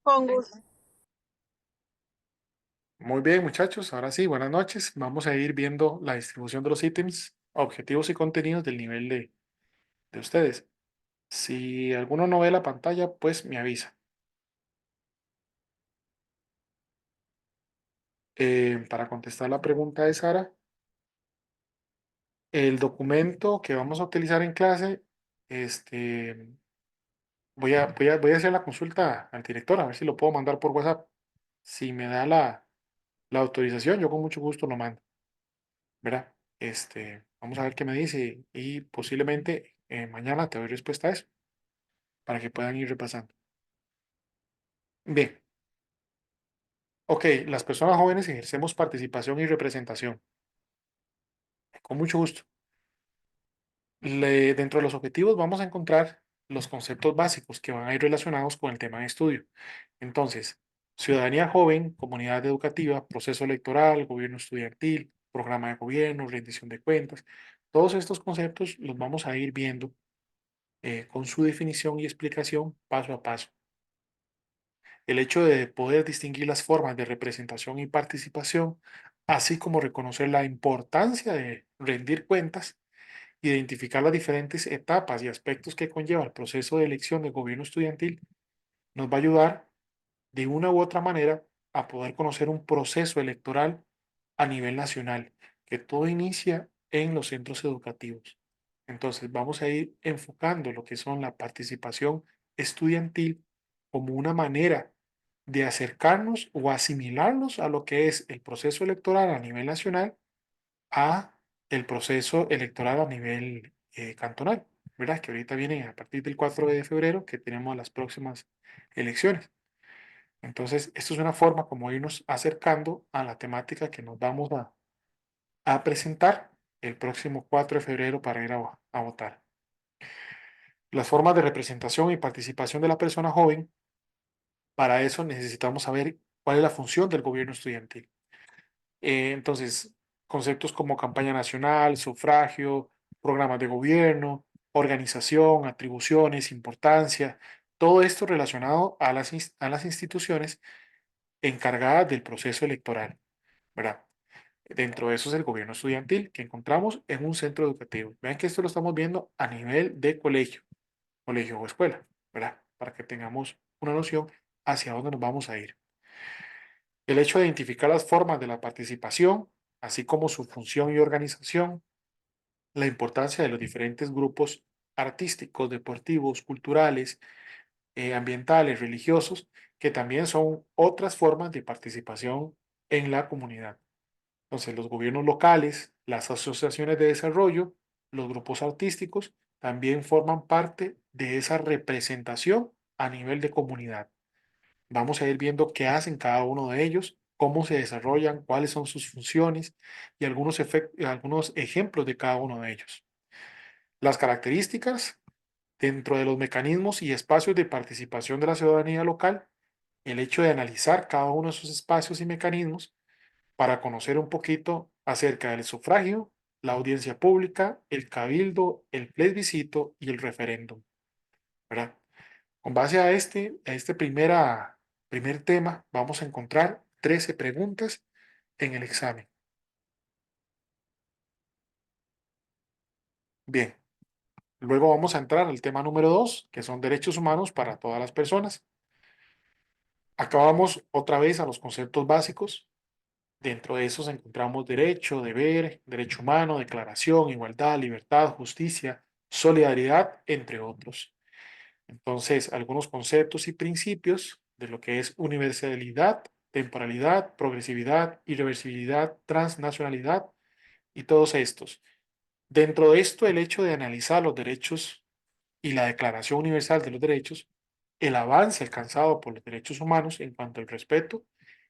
Con gusto. Muy bien, muchachos. Ahora sí, buenas noches. Vamos a ir viendo la distribución de los ítems, objetivos y contenidos del nivel de ustedes. Si alguno no ve la pantalla, pues me avisa. Para contestar la pregunta de Sara, el documento que vamos a utilizar en clase, este, voy a hacer la consulta al director, a ver si lo puedo mandar por WhatsApp. Si me da la autorización, yo con mucho gusto lo mando, ¿verdad? Vamos a ver qué me dice y posiblemente mañana te doy respuesta a eso, para que puedan ir repasando. Bien, ok, las personas jóvenes ejercemos participación y representación. Con mucho gusto. Dentro de los objetivos vamos a encontrar los conceptos básicos que van a ir relacionados con el tema de estudio. Entonces, ciudadanía joven, comunidad educativa, proceso electoral, gobierno estudiantil, programa de gobierno, rendición de cuentas. Todos estos conceptos los vamos a ir viendo con su definición y explicación paso a paso. El hecho de poder distinguir las formas de representación y participación, así como reconocer la importancia de rendir cuentas, identificar las diferentes etapas y aspectos que conlleva el proceso de elección del gobierno estudiantil, nos va a ayudar de una u otra manera a poder conocer un proceso electoral a nivel nacional, que todo inicia en los centros educativos. Entonces vamos a ir enfocando lo que son la participación estudiantil como una manera de acercarnos o asimilarnos a lo que es el proceso electoral a nivel nacional a el proceso electoral a nivel cantonal, ¿verdad? Que ahorita viene a partir del 4 de febrero que tenemos las próximas elecciones. Entonces, esto es una forma como irnos acercando a la temática que nos vamos a presentar el próximo 4 de febrero para ir a votar. Las formas de representación y participación de la persona joven, para eso necesitamos saber cuál es la función del gobierno estudiantil. Entonces, conceptos como campaña nacional, sufragio, programas de gobierno, organización, atribuciones, importancia, todo esto relacionado a las instituciones encargadas del proceso electoral, ¿verdad? Dentro de eso es el gobierno estudiantil que encontramos en un centro educativo. Vean que esto lo estamos viendo a nivel de colegio, colegio o escuela, ¿verdad? Para que tengamos una noción hacia dónde nos vamos a ir. El hecho de identificar las formas de la participación, así como su función y organización, la importancia de los diferentes grupos artísticos, deportivos, culturales, ambientales, religiosos, que también son otras formas de participación en la comunidad. Entonces, los gobiernos locales, las asociaciones de desarrollo, los grupos artísticos, también forman parte de esa representación a nivel de comunidad. Vamos a ir viendo qué hacen cada uno de ellos, cómo se desarrollan, cuáles son sus funciones y algunos ejemplos de cada uno de ellos. Las características dentro de los mecanismos y espacios de participación de la ciudadanía local, el hecho de analizar cada uno de esos espacios y mecanismos para conocer un poquito acerca del sufragio, la audiencia pública, el cabildo, el plebiscito y el referéndum, ¿verdad? Con base a este primer tema, vamos a encontrar 13 preguntas en el examen. Bien, luego vamos a entrar al tema número 2, que son derechos humanos para todas las personas. Acabamos otra vez a los conceptos básicos. Dentro de esos encontramos derecho, deber, derecho humano, declaración, igualdad, libertad, justicia, solidaridad, entre otros. Entonces, algunos conceptos y principios de lo que es universalidad, temporalidad, progresividad, irreversibilidad, transnacionalidad y todos estos. Dentro de esto, el hecho de analizar los derechos y la Declaración Universal de los Derechos, el avance alcanzado por los derechos humanos en cuanto al respeto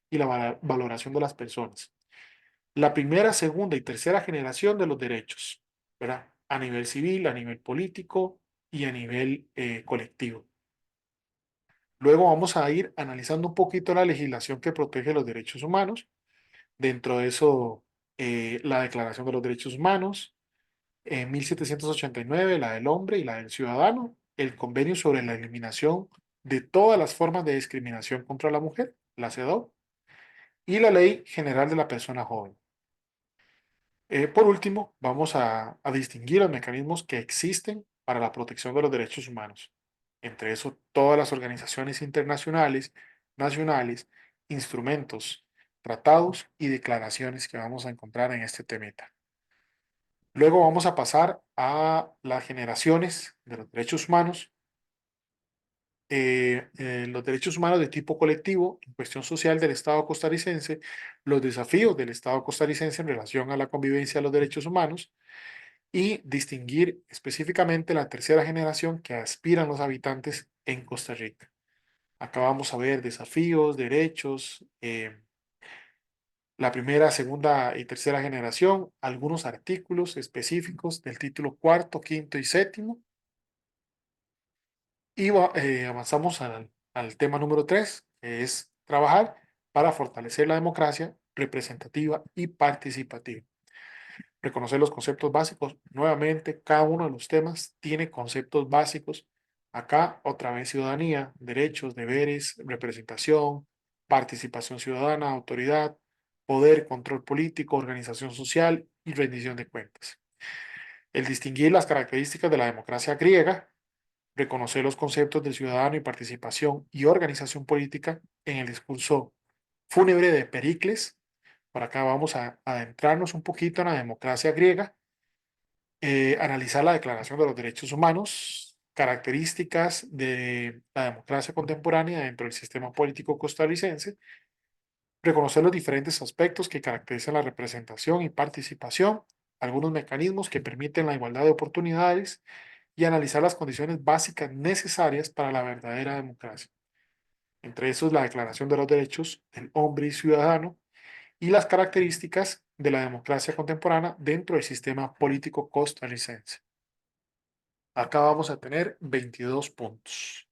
y la valoración de las personas. La primera, segunda y tercera generación de los derechos, ¿verdad? A nivel civil, a nivel político y a nivel colectivo. Luego vamos a ir analizando un poquito la legislación que protege los derechos humanos. Dentro de eso, la Declaración de los Derechos Humanos, en 1789, la del hombre y la del ciudadano, el convenio sobre la eliminación de todas las formas de discriminación contra la mujer, la CEDAW, y la Ley General de la Persona Joven. Por último, vamos a distinguir los mecanismos que existen para la protección de los derechos humanos. Entre eso, todas las organizaciones internacionales, nacionales, instrumentos, tratados y declaraciones que vamos a encontrar en este temita. Luego vamos a pasar a las generaciones de los derechos humanos, los derechos humanos de tipo colectivo en cuestión social del Estado costarricense, los desafíos del Estado costarricense en relación a la convivencia de los derechos humanos y distinguir específicamente la tercera generación que aspiran los habitantes en Costa Rica. Acá vamos a ver desafíos, derechos, la primera, segunda y tercera generación, algunos artículos específicos del título cuarto, quinto y séptimo. Y avanzamos al tema número 3, que es trabajar para fortalecer la democracia representativa y participativa. Reconocer los conceptos básicos. Nuevamente, cada uno de los temas tiene conceptos básicos. Acá, otra vez, ciudadanía, derechos, deberes, representación, participación ciudadana, autoridad, poder, control político, organización social y rendición de cuentas. El distinguir las características de la democracia griega, reconocer los conceptos del ciudadano y participación y organización política en el discurso fúnebre de Pericles. Por acá vamos a adentrarnos un poquito en la democracia griega, analizar la Declaración de los Derechos Humanos, características de la democracia contemporánea dentro del sistema político costarricense, reconocer los diferentes aspectos que caracterizan la representación y participación, algunos mecanismos que permiten la igualdad de oportunidades y analizar las condiciones básicas necesarias para la verdadera democracia. Entre esos, la Declaración de los Derechos del Hombre y Ciudadano y las características de la democracia contemporánea dentro del sistema político costarricense. Acá vamos a tener 22 puntos.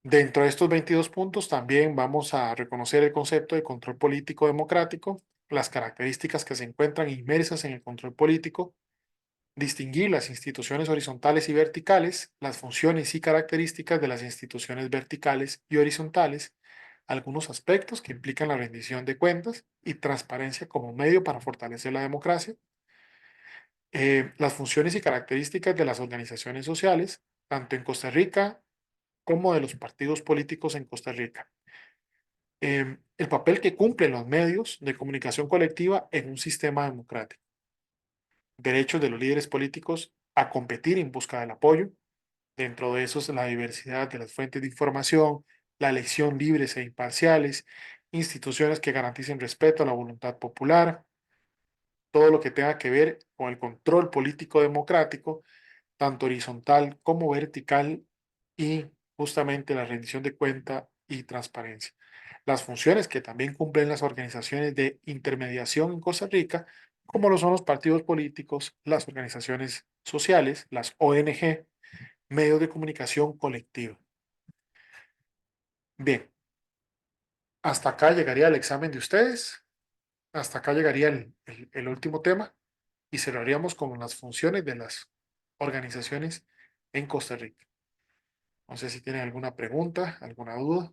Dentro de estos 22 puntos también vamos a reconocer el concepto de control político democrático, las características que se encuentran inmersas en el control político, distinguir las instituciones horizontales y verticales, las funciones y características de las instituciones verticales y horizontales, algunos aspectos que implican la rendición de cuentas y transparencia como medio para fortalecer la democracia, las funciones y características de las organizaciones sociales, tanto en Costa Rica como de los partidos políticos en Costa Rica. El papel que cumplen los medios de comunicación colectiva en un sistema democrático. Derechos de los líderes políticos a competir en busca del apoyo. Dentro de esos, la diversidad de las fuentes de información, la elección libres e imparciales, instituciones que garanticen respeto a la voluntad popular, todo lo que tenga que ver con el control político democrático, tanto horizontal como vertical, y justamente la rendición de cuenta y transparencia. Las funciones que también cumplen las organizaciones de intermediación en Costa Rica, como lo son los partidos políticos, las organizaciones sociales, las ONG, medios de comunicación colectiva. Bien, hasta acá llegaría el examen de ustedes, hasta acá llegaría el último tema y cerraríamos con las funciones de las organizaciones en Costa Rica. No sé si tienen alguna pregunta, alguna duda.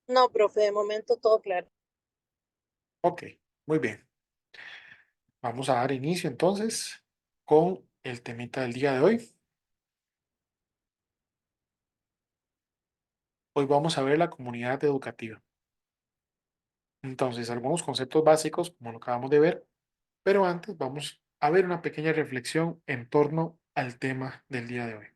No, profe, de momento todo claro. Ok, muy bien. Vamos a dar inicio entonces con el temita del día de hoy. Hoy vamos a ver la comunidad educativa. Entonces, algunos conceptos básicos, como lo acabamos de ver, pero antes vamos a ver una pequeña reflexión en torno al tema del día de hoy.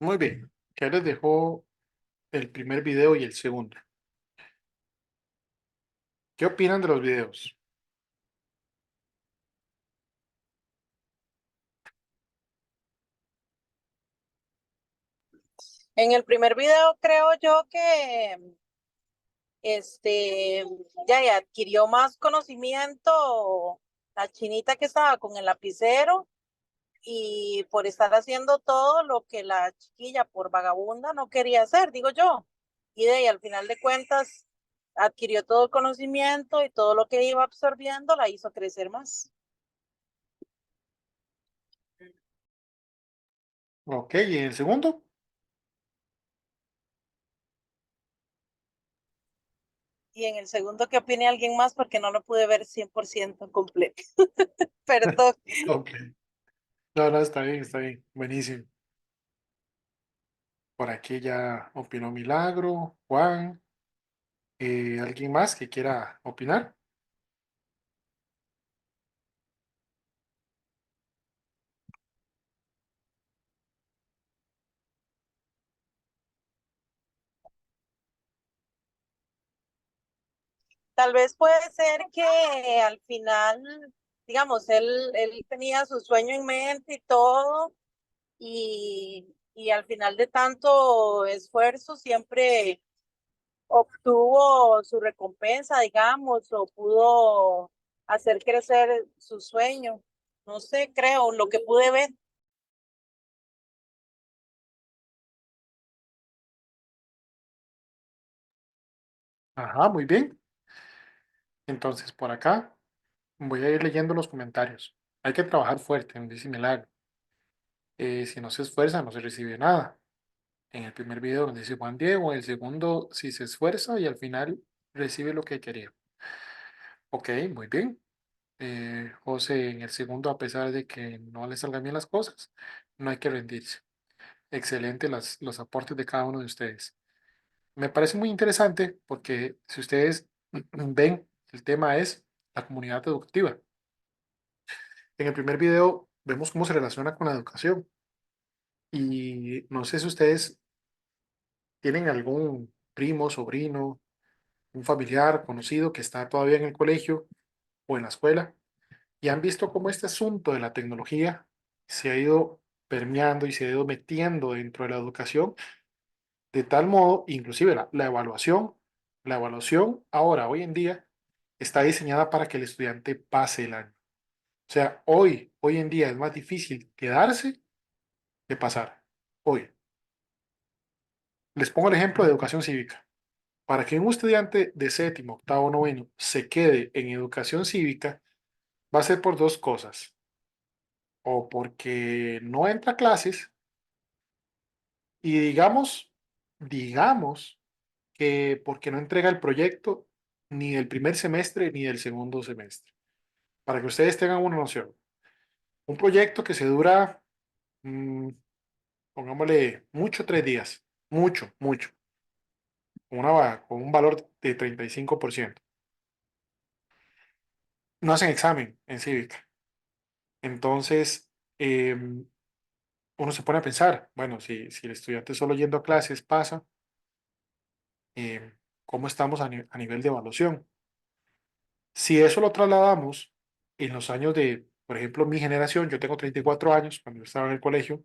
Muy bien, ya les dejó el primer video y el segundo. ¿Qué opinan de los videos? En el primer video creo yo que este ya adquirió más conocimiento la chinita que estaba con el lapicero y por estar haciendo todo lo que la chiquilla por vagabunda no quería hacer, digo yo. Y de ahí al final de cuentas adquirió todo el conocimiento y todo lo que iba absorbiendo la hizo crecer más. Ok, y en el segundo, Y en el segundo, ¿qué opine alguien más? Porque no lo pude ver 100% completo. Perdón. ok. No, no, está bien, buenísimo. Por aquí ya opinó Milagro, Juan, ¿alguien más que quiera opinar? Tal vez puede ser que al final, digamos, él tenía su sueño en mente y todo, y al final de tanto esfuerzo siempre obtuvo su recompensa, digamos, o pudo hacer crecer su sueño. No sé, creo, lo que pude ver. Ajá, muy bien. Entonces, por acá voy a ir leyendo los comentarios. Hay que trabajar fuerte, nos dice Milagro. Si no se esfuerza, no se recibe nada. En el primer video nos dice Juan Diego, en el segundo, si se esfuerza y al final recibe lo que quería. Ok, muy bien. José, en el segundo, a pesar de que no le salgan bien las cosas, no hay que rendirse. Excelente los aportes de cada uno de ustedes. Me parece muy interesante porque si ustedes ven, el tema es la comunidad educativa. En el primer video vemos cómo se relaciona con la educación y no sé si ustedes tienen algún primo, sobrino, un familiar conocido que está todavía en el colegio o en la escuela y han visto cómo este asunto de la tecnología se ha ido permeando y se ha ido metiendo dentro de la educación de tal modo, inclusive la evaluación ahora, hoy en día, está diseñada para que el estudiante pase el año. O sea, hoy en día es más difícil quedarse que pasar. Hoy, les pongo el ejemplo de educación cívica. Para que un estudiante de séptimo, octavo, noveno se quede en educación cívica, va a ser por dos cosas. O porque no entra a clases y digamos que porque no entrega el proyecto ni del primer semestre ni del segundo semestre. Para que ustedes tengan una noción. Un proyecto que se dura, mm, pongámosle, mucho 3 días. Mucho. Con un valor de 35%. No hacen examen en cívica. Entonces, uno se pone a pensar, bueno, si el estudiante solo yendo a clases pasa, ¿cómo estamos a nivel de evaluación? Si eso lo trasladamos en los años de, por ejemplo, mi generación, yo tengo 34 años, cuando yo estaba en el colegio,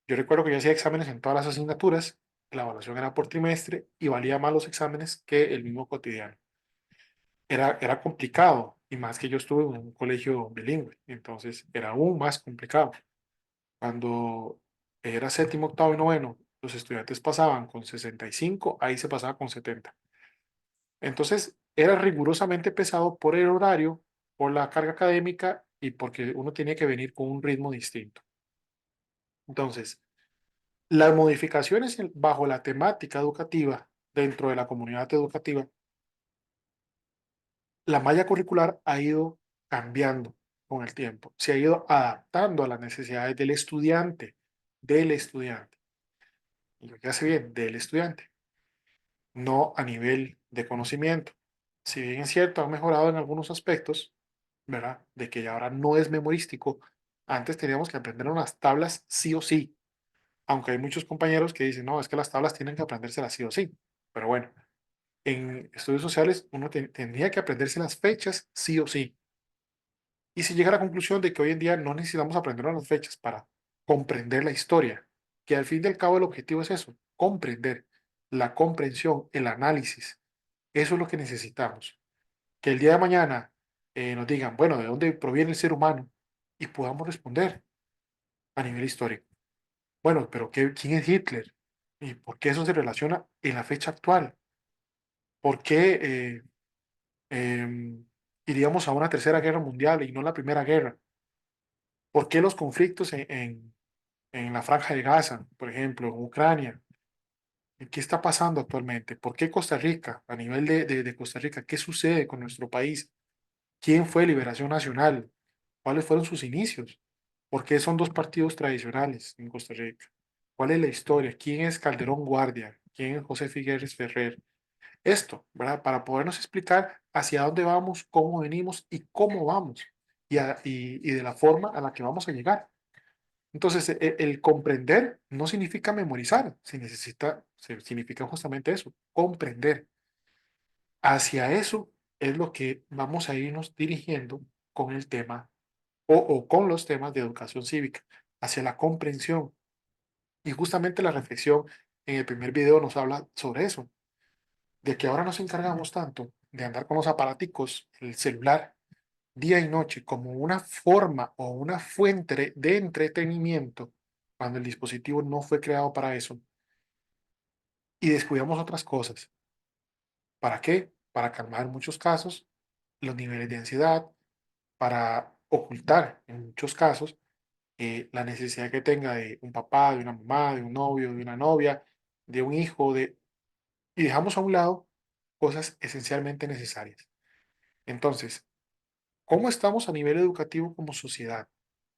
yo recuerdo que yo hacía exámenes en todas las asignaturas, la evaluación era por trimestre y valía más los exámenes que el mismo cotidiano. Era complicado, y más que yo estuve en un colegio bilingüe, entonces era aún más complicado. Cuando era séptimo, octavo y noveno, los estudiantes pasaban con 65, ahí se pasaba con 70. Entonces, era rigurosamente pesado por el horario, por la carga académica y porque uno tenía que venir con un ritmo distinto. Entonces, las modificaciones bajo la temática educativa dentro de la comunidad educativa, la malla curricular ha ido cambiando con el tiempo, se ha ido adaptando a las necesidades del estudiante. Y lo que hace bien, del estudiante, no a nivel de conocimiento. Si bien es cierto, ha mejorado en algunos aspectos, ¿verdad? De que ya ahora no es memorístico. Antes teníamos que aprender unas tablas sí o sí, aunque hay muchos compañeros que dicen, no, es que las tablas tienen que aprendérselas sí o sí. Pero bueno, en estudios sociales uno tendría que aprenderse las fechas sí o sí. Y se llega a la conclusión de que hoy en día no necesitamos aprender las fechas para comprender la historia, que al fin y al cabo el objetivo es eso, comprender, la comprensión, el análisis. Eso es lo que necesitamos. Que el día de mañana nos digan, bueno, ¿de dónde proviene el ser humano? Y podamos responder a nivel histórico. Bueno, pero ¿quién es Hitler? ¿Y por qué eso se relaciona en la fecha actual? ¿Por qué iríamos a una tercera guerra mundial y no la primera guerra? ¿Por qué los conflictos en la Franja de Gaza, por ejemplo, en Ucrania. ¿Qué está pasando actualmente? ¿Por qué Costa Rica? A nivel de Costa Rica, ¿qué sucede con nuestro país? ¿Quién fue Liberación Nacional? ¿Cuáles fueron sus inicios? ¿Por qué son dos partidos tradicionales en Costa Rica? ¿Cuál es la historia? ¿Quién es Calderón Guardia? ¿Quién es José Figueres Ferrer? Esto, ¿verdad? Para podernos explicar hacia dónde vamos, cómo venimos y cómo vamos y de la forma a la que vamos a llegar. Entonces, el comprender no significa memorizar, significa justamente eso, comprender. Hacia eso es lo que vamos a irnos dirigiendo con el tema o con los temas de educación cívica, hacia la comprensión. Y justamente la reflexión en el primer video nos habla sobre eso, de que ahora nos encargamos tanto de andar con los aparaticos, el celular, día y noche, como una forma o una fuente de entretenimiento, cuando el dispositivo no fue creado para eso, y descuidamos otras cosas. ¿Para qué? Para calmar en muchos casos los niveles de ansiedad, para ocultar en muchos casos la necesidad que tenga de un papá, de una mamá, de un novio, de una novia, de un hijo, y dejamos a un lado cosas esencialmente necesarias. Entonces, ¿cómo estamos a nivel educativo como sociedad?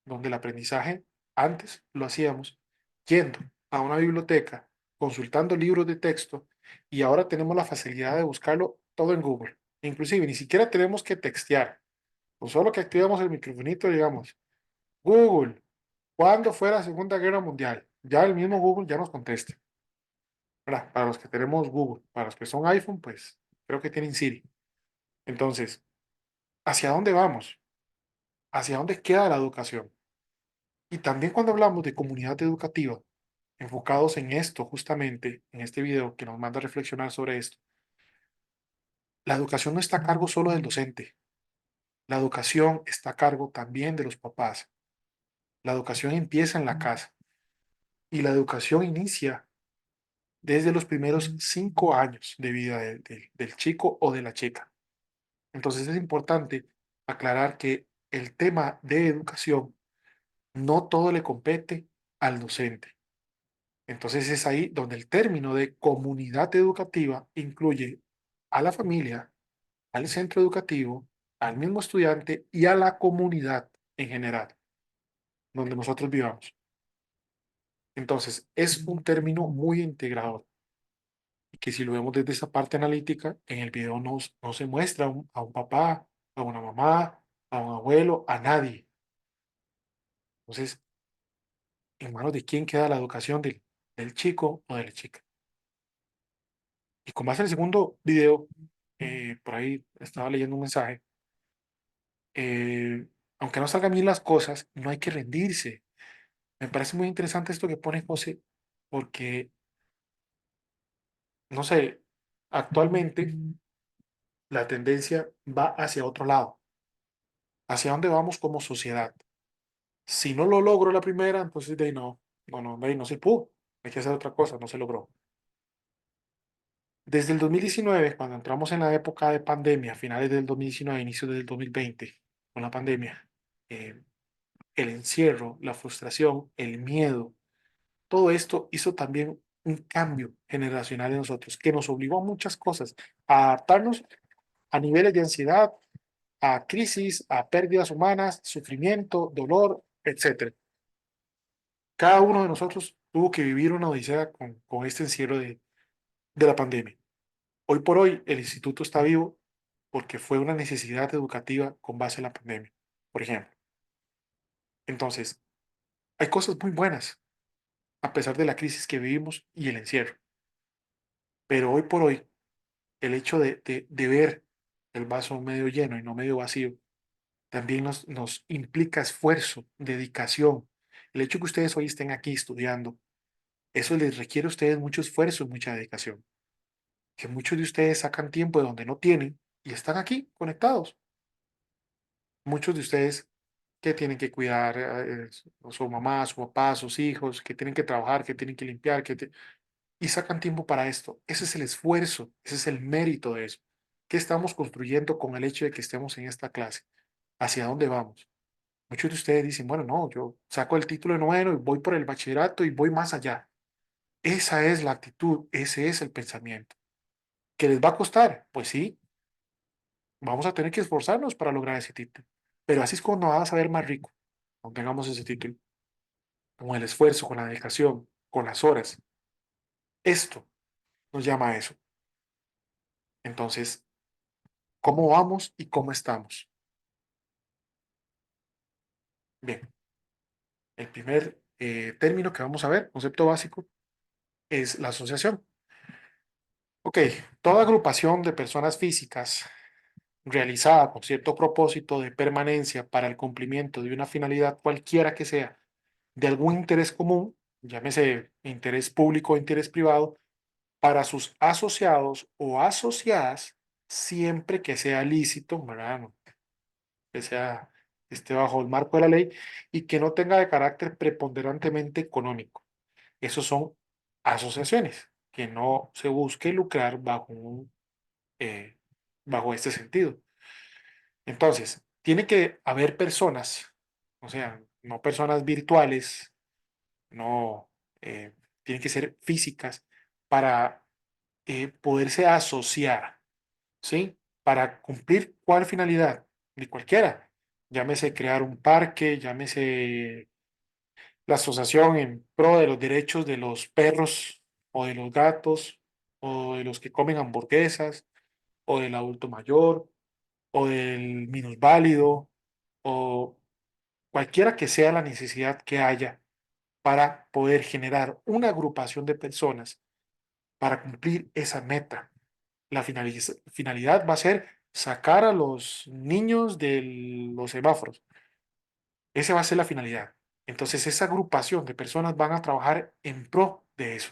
Donde el aprendizaje antes lo hacíamos yendo a una biblioteca, consultando libros de texto, y ahora tenemos la facilidad de buscarlo todo en Google. Inclusive ni siquiera tenemos que textear, con solo que activamos el microfonito, digamos, Google, ¿cuándo fue la Segunda Guerra Mundial? Ya el mismo Google ya nos contesta. ¿Verdad? Para los que tenemos Google, para los que son iPhone, pues creo que tienen Siri. Entonces, ¿hacia dónde vamos? ¿Hacia dónde queda la educación? Y también cuando hablamos de comunidad educativa, enfocados en esto justamente, en este video que nos manda a reflexionar sobre esto, la educación no está a cargo solo del docente, la educación está a cargo también de los papás. La educación empieza en la casa y la educación inicia desde los primeros 5 años de vida del chico o de la chica. Entonces es importante aclarar que el tema de educación no todo le compete al docente. Entonces es ahí donde el término de comunidad educativa incluye a la familia, al centro educativo, al mismo estudiante y a la comunidad en general, donde nosotros vivamos. Entonces es un término muy integrador y que si lo vemos desde esa parte analítica, en el video no se muestra a un papá, a una mamá, a un abuelo, a nadie. Entonces, ¿en manos de quién queda la educación del chico o de la chica? Y con base en el segundo video, por ahí estaba leyendo un mensaje, eh, aunque no salgan bien las cosas, no hay que rendirse. Me parece muy interesante esto que pone José, porque, no sé, actualmente la tendencia va hacia otro lado, hacia dónde vamos como sociedad. Si no lo logro la primera, entonces de ahí de ahí no se pudo, hay que hacer otra cosa, no se logró. Desde el 2019, cuando entramos en la época de pandemia, finales del 2019, inicios del 2020, con la pandemia, eh, el encierro, la frustración, el miedo, todo esto hizo también un cambio generacional en nosotros, que nos obligó a muchas cosas, a adaptarnos a niveles de ansiedad, a crisis, a pérdidas humanas, sufrimiento, dolor, etcétera. Cada uno de nosotros tuvo que vivir una odisea con este encierro de la pandemia. Hoy por hoy, el instituto está vivo porque fue una necesidad educativa con base en la pandemia, por ejemplo. Entonces, hay cosas muy buenas, a pesar de la crisis que vivimos y el encierro. Pero hoy por hoy, el hecho de ver el vaso medio lleno y no medio vacío, también nos implica esfuerzo, dedicación. El hecho que ustedes hoy estén aquí estudiando, eso les requiere a ustedes mucho esfuerzo y mucha dedicación. Que muchos de ustedes sacan tiempo de donde no tienen y están aquí conectados. Muchos de ustedes que tienen que cuidar a su mamá, a su papá, a sus hijos, que tienen que trabajar, que tienen que limpiar, y sacan tiempo para esto. Ese es el esfuerzo, ese es el mérito de eso. ¿Qué estamos construyendo con el hecho de que estemos en esta clase? ¿Hacia dónde vamos? Muchos de ustedes dicen, bueno, no, yo saco el título de noveno y voy por el bachillerato y voy más allá. Esa es la actitud, ese es el pensamiento. ¿Que les va a costar? Pues sí, vamos a tener que esforzarnos para lograr ese título. Pero así es cuando vas a ver más rico, cuando tengamos ese título, con el esfuerzo, con la dedicación, con las horas. Esto nos llama a eso. Entonces, ¿cómo vamos y cómo estamos? Bien, el primer término que vamos a ver, concepto básico, es la asociación. Ok, toda agrupación de personas físicas realizada con cierto propósito de permanencia para el cumplimiento de una finalidad cualquiera que sea, de algún interés común, llámese interés público o interés privado, para sus asociados o asociadas, siempre que sea lícito, ¿verdad? Que sea, esté bajo el marco de la ley y que no tenga de carácter preponderantemente económico. Esos son asociaciones, que no se busque lucrar eh, bajo este sentido. Entonces, tiene que haber personas, o sea, no personas virtuales, no, tienen que ser físicas para poderse asociar, ¿sí? Para cumplir cuál finalidad, de cualquiera. Llámese crear un parque, llámese la asociación en pro de los derechos de los perros o de los gatos o de los que comen hamburguesas o del adulto mayor o del minusválido o cualquiera que sea la necesidad que haya para poder generar una agrupación de personas para cumplir esa meta. La finalidad va a ser sacar a los niños de los semáforos. Esa va a ser la finalidad. Entonces, esa agrupación de personas van a trabajar en pro de eso.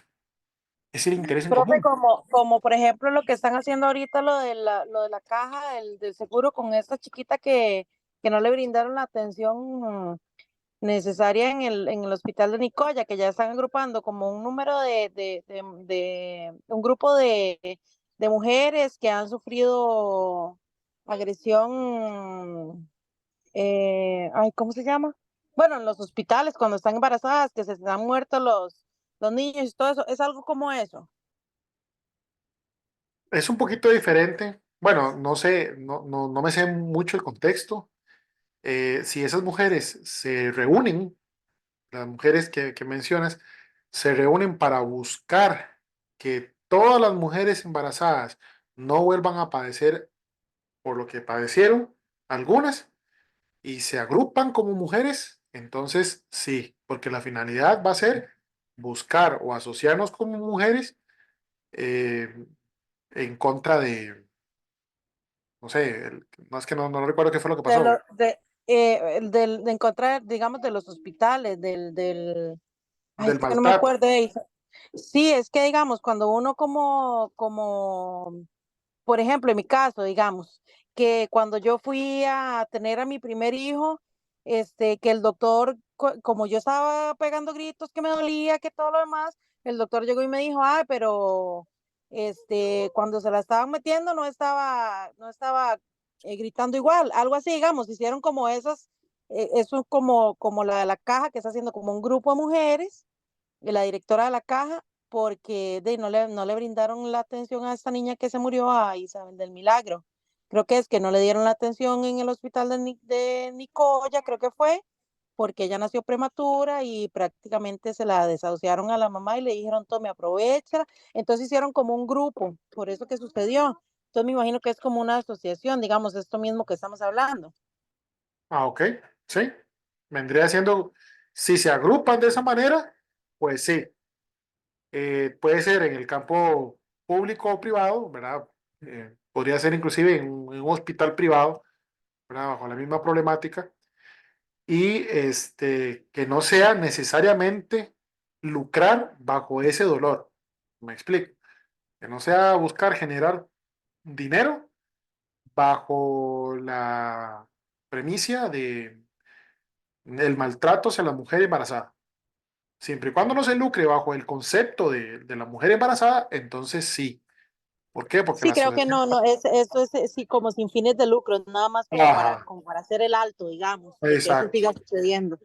Es el interés en Profe, común. como por ejemplo lo que están haciendo ahorita, lo de la caja del seguro con esta chiquita que no le brindaron la atención necesaria en el hospital de Nicoya, que ya están agrupando como un número un grupo de mujeres que han sufrido agresión, ay, ¿cómo se llama? Bueno, en los hospitales cuando están embarazadas, que se les han muerto los niños y todo eso, es algo como eso. Es un poquito diferente. Bueno, no sé, no me sé mucho el contexto. Si esas mujeres se reúnen, las mujeres que mencionas, se reúnen para buscar que todas las mujeres embarazadas no vuelvan a padecer por lo que padecieron algunas y se agrupan como mujeres, entonces sí, porque la finalidad va a ser buscar o asociarnos como mujeres eh, en contra de, no sé, no es que no recuerdo qué fue lo que De, pasó, lo, de encontrar, digamos, de los hospitales, ay, es del que no me maltrato. acuerdo. Sí, es que digamos, cuando uno por ejemplo, en mi caso, digamos, que cuando yo fui a tener a mi primer hijo, que el doctor, como yo estaba pegando gritos que me dolía, que todo lo demás, el doctor llegó y me dijo, ay, pero, cuando se la estaban metiendo no estaba gritando igual, algo así, digamos, hicieron como eso como la de la caja, que está haciendo como un grupo de mujeres, la directora de la caja, porque no le brindaron la atención a esta niña que se murió, a Isabel del Milagro. Creo que es que no le dieron la atención en el hospital de Nicoya, creo que fue, porque ella nació prematura y prácticamente se la desahuciaron a la mamá y le dijeron, tome, aprovecha. Entonces hicieron como un grupo, por eso que sucedió. Entonces me imagino que es como una asociación, digamos, esto mismo que estamos hablando. Ah, ok, sí, vendría siendo, si se agrupan de esa manera, pues sí. Puede ser en el campo público o privado, ¿verdad? Podría ser inclusive en un hospital privado, ¿verdad? Bajo la misma problemática. Y que no sea necesariamente lucrar bajo ese dolor. Me explico. Que no sea buscar generar dinero bajo la premisa de el maltrato hacia la mujer embarazada. Siempre y cuando no se lucre bajo el concepto de la mujer embarazada, entonces sí. ¿Por qué? Porque Sí, la creo que ciudadanía... no, no, eso es sí, como sin fines de lucro, nada más Ajá, como para hacer el alto, digamos, de que eso exacto, siga sucediendo.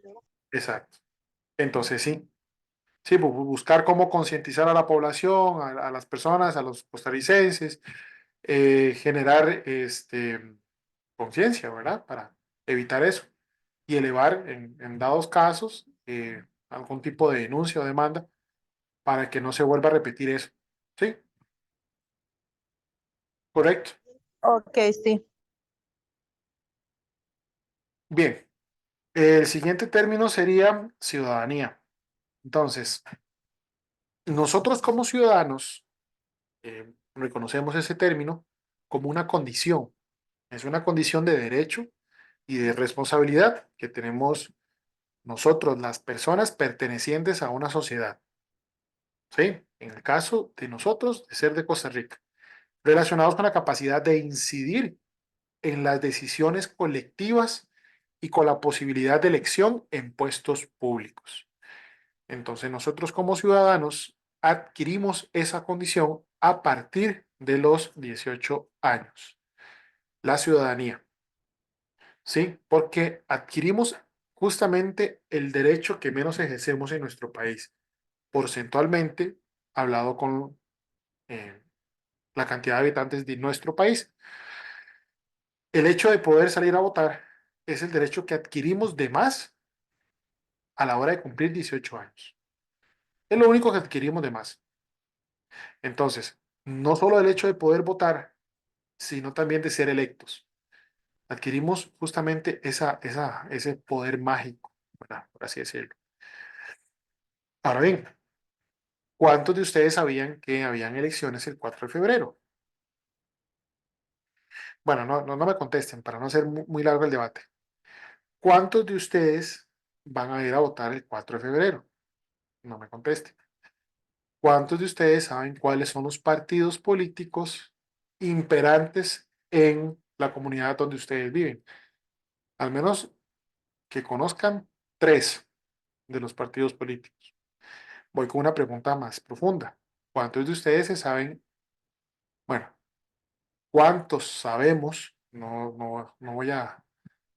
exacto. Entonces sí, sí, buscar cómo concientizar a la población, a las personas, a los costarricenses, generar conciencia, ¿verdad? Para evitar eso y elevar en dados casos algún tipo de denuncia o demanda para que no se vuelva a repetir eso. Sí, correcto. Ok, sí. Bien, el siguiente término sería ciudadanía. Entonces, nosotros como ciudadanos reconocemos ese término como una condición. Es una condición de derecho y de responsabilidad que tenemos nosotros, las personas pertenecientes a una sociedad. ¿Sí? En el caso de nosotros, de ser de Costa Rica, relacionados con la capacidad de incidir en las decisiones colectivas y con la posibilidad de elección en puestos públicos. Entonces, nosotros como ciudadanos adquirimos esa condición a partir de los 18 años. La ciudadanía, ¿sí? Porque adquirimos justamente el derecho que menos ejercemos en nuestro país, porcentualmente hablado con eh, la cantidad de habitantes de nuestro país. El hecho de poder salir a votar es el derecho que adquirimos de más a la hora de cumplir 18 años. Es lo único que adquirimos de más. Entonces, no solo el hecho de poder votar, sino también de ser electos. Adquirimos justamente ese poder mágico, ¿verdad? Por así decirlo. Ahora bien, ¿cuántos de ustedes sabían que habían elecciones el 4 de febrero? Bueno, no me contesten para no hacer muy largo el debate. ¿Cuántos de ustedes van a ir a votar el 4 de febrero? No me contesten. ¿Cuántos de ustedes saben cuáles son los partidos políticos imperantes en la comunidad donde ustedes viven? Al menos que conozcan tres de los partidos políticos. Voy con una pregunta más profunda. ¿Cuántos de ustedes se saben, bueno, cuántos sabemos, no voy a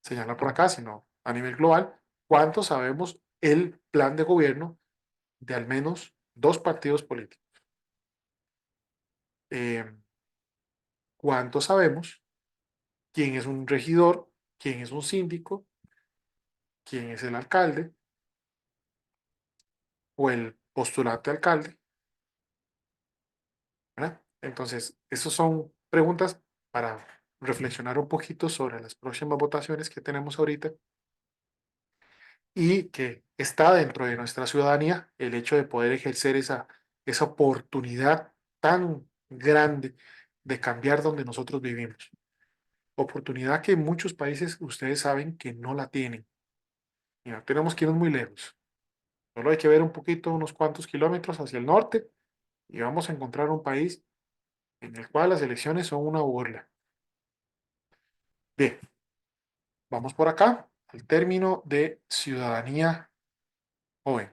señalar por acá, sino a nivel global, cuántos sabemos el plan de gobierno de al menos dos partidos políticos? Eh, ¿Cuántos sabemos quién es un regidor, quién es un síndico, quién es el alcalde o el postulante alcalde? ¿Verdad? Entonces, esas son preguntas para reflexionar un poquito sobre las próximas votaciones que tenemos ahorita y que está dentro de nuestra ciudadanía el hecho de poder ejercer esa oportunidad tan grande de cambiar donde nosotros vivimos. Oportunidad que en muchos países ustedes saben que no la tienen. Y no tenemos que irnos muy lejos. Solo hay que ver un poquito, unos cuantos kilómetros hacia el norte y vamos a encontrar un país en el cual las elecciones son una burla. Bien, vamos por acá al término de ciudadanía joven.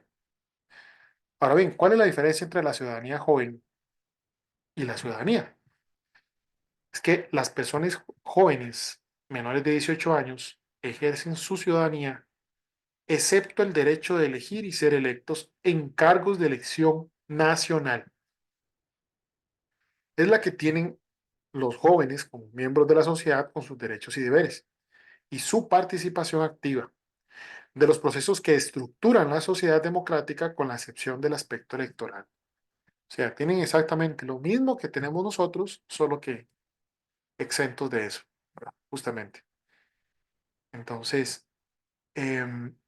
Ahora bien, ¿cuál es la diferencia entre la ciudadanía joven y la ciudadanía? Es que las personas jóvenes menores de 18 años ejercen su ciudadanía, excepto el derecho de elegir y ser electos en cargos de elección nacional. Es la que tienen los jóvenes como miembros de la sociedad con sus derechos y deberes y su participación activa de los procesos que estructuran la sociedad democrática con la excepción del aspecto electoral. O sea, tienen exactamente lo mismo que tenemos nosotros, solo que exentos de eso, ¿verdad? Justamente. Entonces,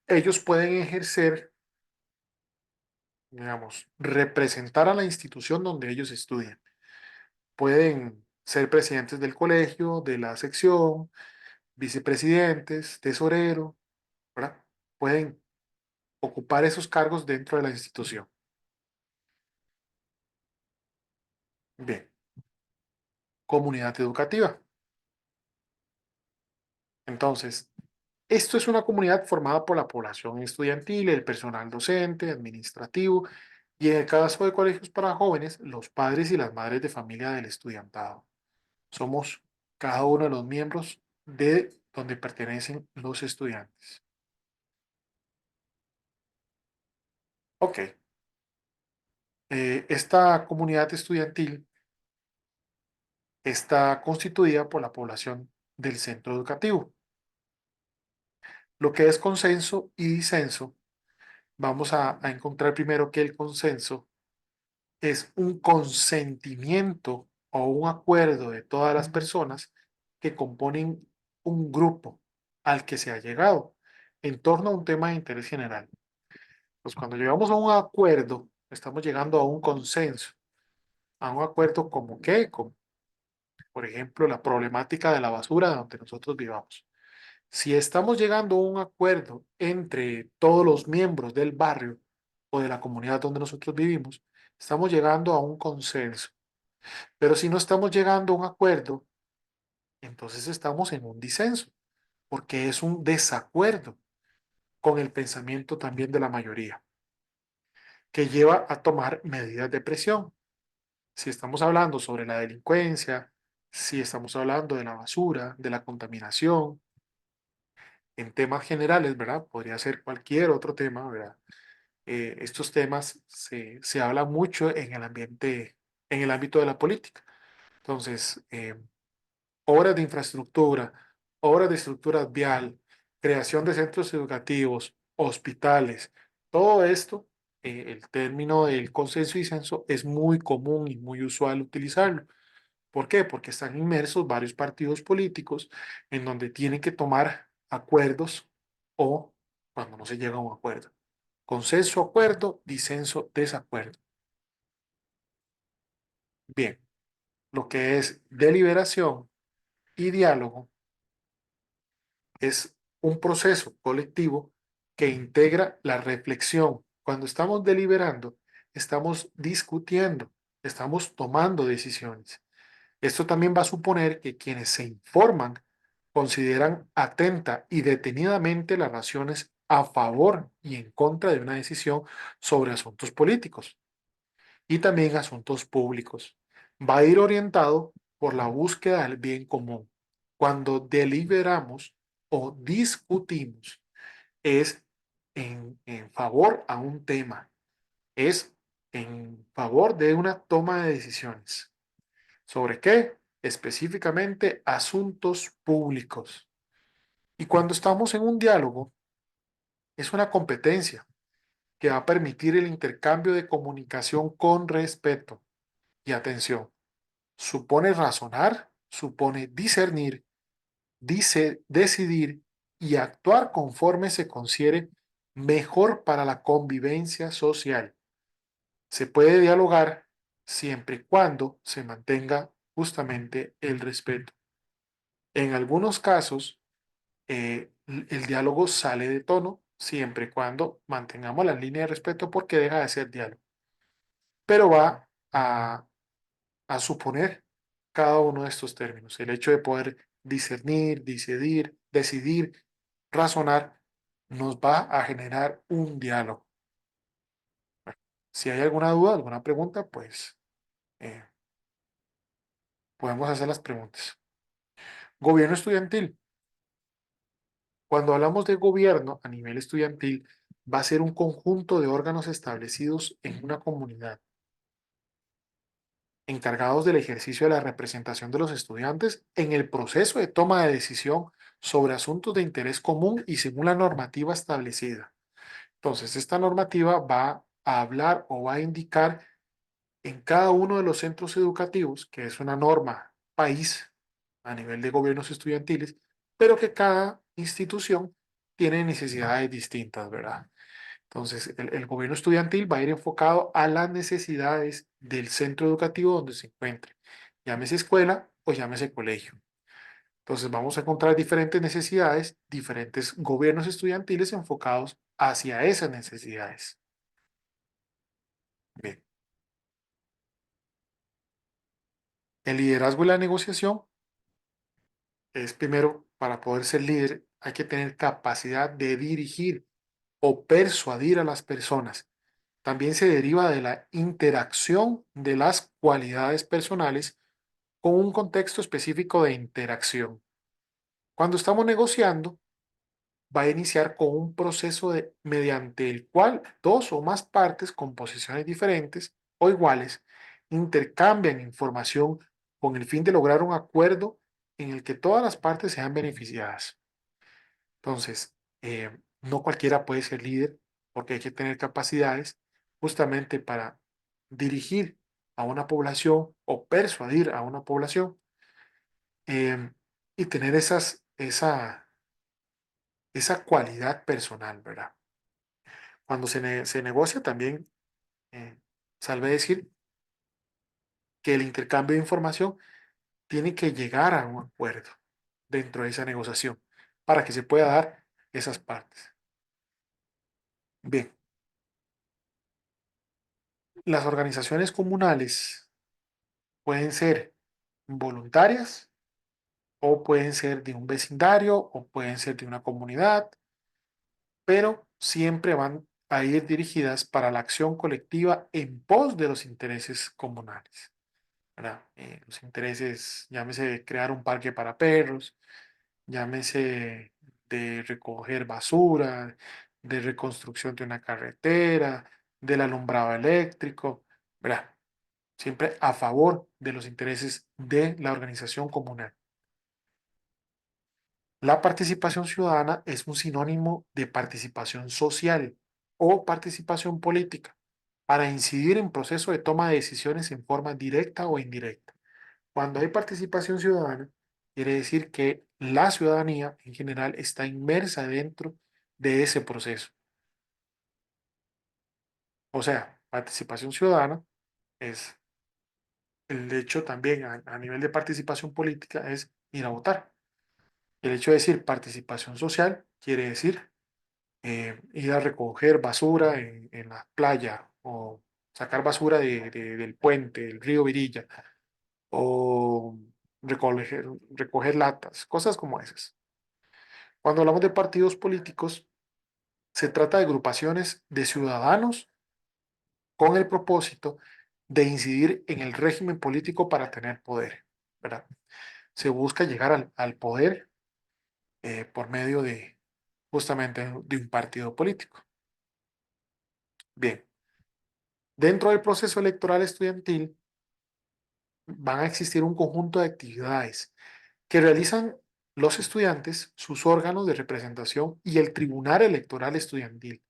ellos pueden ejercer, digamos, representar a la institución donde ellos estudian. Pueden ser presidentes del colegio, de la sección, vicepresidentes, tesorero, ¿verdad? Pueden ocupar esos cargos dentro de la institución. Bien, comunidad educativa. Entonces, esto es una comunidad formada por la población estudiantil, el personal docente, administrativo Y en el caso de colegios para jóvenes, los padres y las madres de familia del estudiantado. Somos cada uno de los miembros de donde pertenecen los estudiantes. Ok, esta comunidad estudiantil está constituida por la población del centro educativo. Lo que es consenso y disenso, vamos a encontrar primero que el consenso es un consentimiento o un acuerdo de todas las personas que componen un grupo al que se ha llegado en torno a un tema de interés general. Pues cuando llegamos a un acuerdo, estamos llegando a un consenso, a un acuerdo como qué, como por ejemplo la problemática de la basura donde nosotros vivamos. Si estamos llegando a un acuerdo entre todos los miembros del barrio o de la comunidad donde nosotros vivimos, estamos llegando a un consenso. Pero si no estamos llegando a un acuerdo, entonces estamos en un disenso, porque es un desacuerdo con el pensamiento también de la mayoría, que lleva a tomar medidas de presión. Si estamos hablando sobre la delincuencia, si estamos hablando de la basura, de la contaminación, en temas generales, ¿verdad? Podría ser cualquier otro tema, ¿verdad? Estos temas se habla mucho en el ambiente, en el ámbito de la política. Entonces, obras de infraestructura, obras de estructura vial, creación de centros educativos, hospitales, todo esto, el término del consenso y censo es muy común y muy usual utilizarlo. ¿Por qué? Porque están inmersos varios partidos políticos en donde tienen que tomar acuerdos o cuando no se llega a un acuerdo. Consenso, acuerdo, disenso, desacuerdo. Bien, lo que es deliberación y diálogo es un proceso colectivo que integra la reflexión. Cuando estamos deliberando, estamos discutiendo, estamos tomando decisiones. Esto también va a suponer que quienes se informan consideran atenta y detenidamente las razones a favor y en contra de una decisión sobre asuntos políticos y también asuntos públicos. Va a ir orientado por la búsqueda del bien común. Cuando deliberamos o discutimos, es en favor a un tema, es en favor de una toma de decisiones. ¿Sobre qué? Específicamente asuntos públicos. Y cuando estamos en un diálogo, es una competencia que va a permitir el intercambio de comunicación con respeto y atención. Supone razonar, supone discernir, dice decidir y actuar conforme se considere mejor para la convivencia social. Se puede dialogar siempre y cuando se mantenga justamente el respeto. En algunos casos, el diálogo sale de tono siempre y cuando mantengamos la línea de respeto porque deja de ser diálogo, pero va a suponer cada uno de estos términos. El hecho de poder discernir, decidir, razonar, nos va a generar un diálogo. Si hay alguna duda, alguna pregunta, pues eh, podemos hacer las preguntas. Gobierno estudiantil. Cuando hablamos de gobierno a nivel estudiantil, va a ser un conjunto de órganos establecidos en una comunidad, encargados del ejercicio de la representación de los estudiantes en el proceso de toma de decisión sobre asuntos de interés común y según la normativa establecida. Entonces, esta normativa va a hablar o va a indicar en cada uno de los centros educativos, que es una norma país a nivel de gobiernos estudiantiles, pero que cada institución tiene necesidades distintas, ¿verdad? Entonces, el gobierno estudiantil va a ir enfocado a las necesidades del centro educativo donde se encuentre, llámese escuela o llámese colegio. Entonces, vamos a encontrar diferentes necesidades, diferentes gobiernos estudiantiles enfocados hacia esas necesidades. Bien, el liderazgo y la negociación es primero, para poder ser líder, hay que tener capacidad de dirigir o persuadir a las personas también se deriva de la interacción de las cualidades personales con un contexto específico de interacción. Cuando estamos negociando, va a iniciar con un proceso mediante el cual dos o más partes con posiciones diferentes o iguales intercambian información con el fin de lograr un acuerdo en el que todas las partes sean beneficiadas. Entonces, no cualquiera puede ser líder porque hay que tener capacidades justamente para dirigir a una población o persuadir a una población, eh, y tener esa cualidad personal, ¿verdad? Cuando se negocia también, eh, salve decir que el intercambio de información tiene que llegar a un acuerdo dentro de esa negociación para que se pueda dar esas partes. Bien, las organizaciones comunales pueden ser voluntarias o pueden ser de un vecindario o pueden ser de una comunidad, pero siempre van a ir dirigidas para la acción colectiva en pos de los intereses comunales, ¿verdad? Los intereses, llámese crear un parque para perros, llámese de recoger basura, de reconstrucción de una carretera, del alumbrado eléctrico, ¿verdad? Siempre a favor de los intereses de la organización comunal. La participación ciudadana es un sinónimo de participación social o participación política para incidir en proceso de toma de decisiones en forma directa o indirecta. Cuando hay participación ciudadana, quiere decir que la ciudadanía en general está inmersa dentro de ese proceso. O sea, participación ciudadana es el hecho también a nivel de participación política es ir a votar. El hecho de decir participación social quiere decir ir a recoger basura en la playa o sacar basura del puente, del río Virilla, o recoger latas, cosas como esas. Cuando hablamos de partidos políticos, se trata de agrupaciones de ciudadanos con el propósito de incidir en el régimen político para tener poder, ¿verdad? Se busca llegar al poder por medio de justamente de un partido político. Bien, dentro del proceso electoral estudiantil van a existir un conjunto de actividades que realizan los estudiantes, sus órganos de representación y el Tribunal Electoral Estudiantil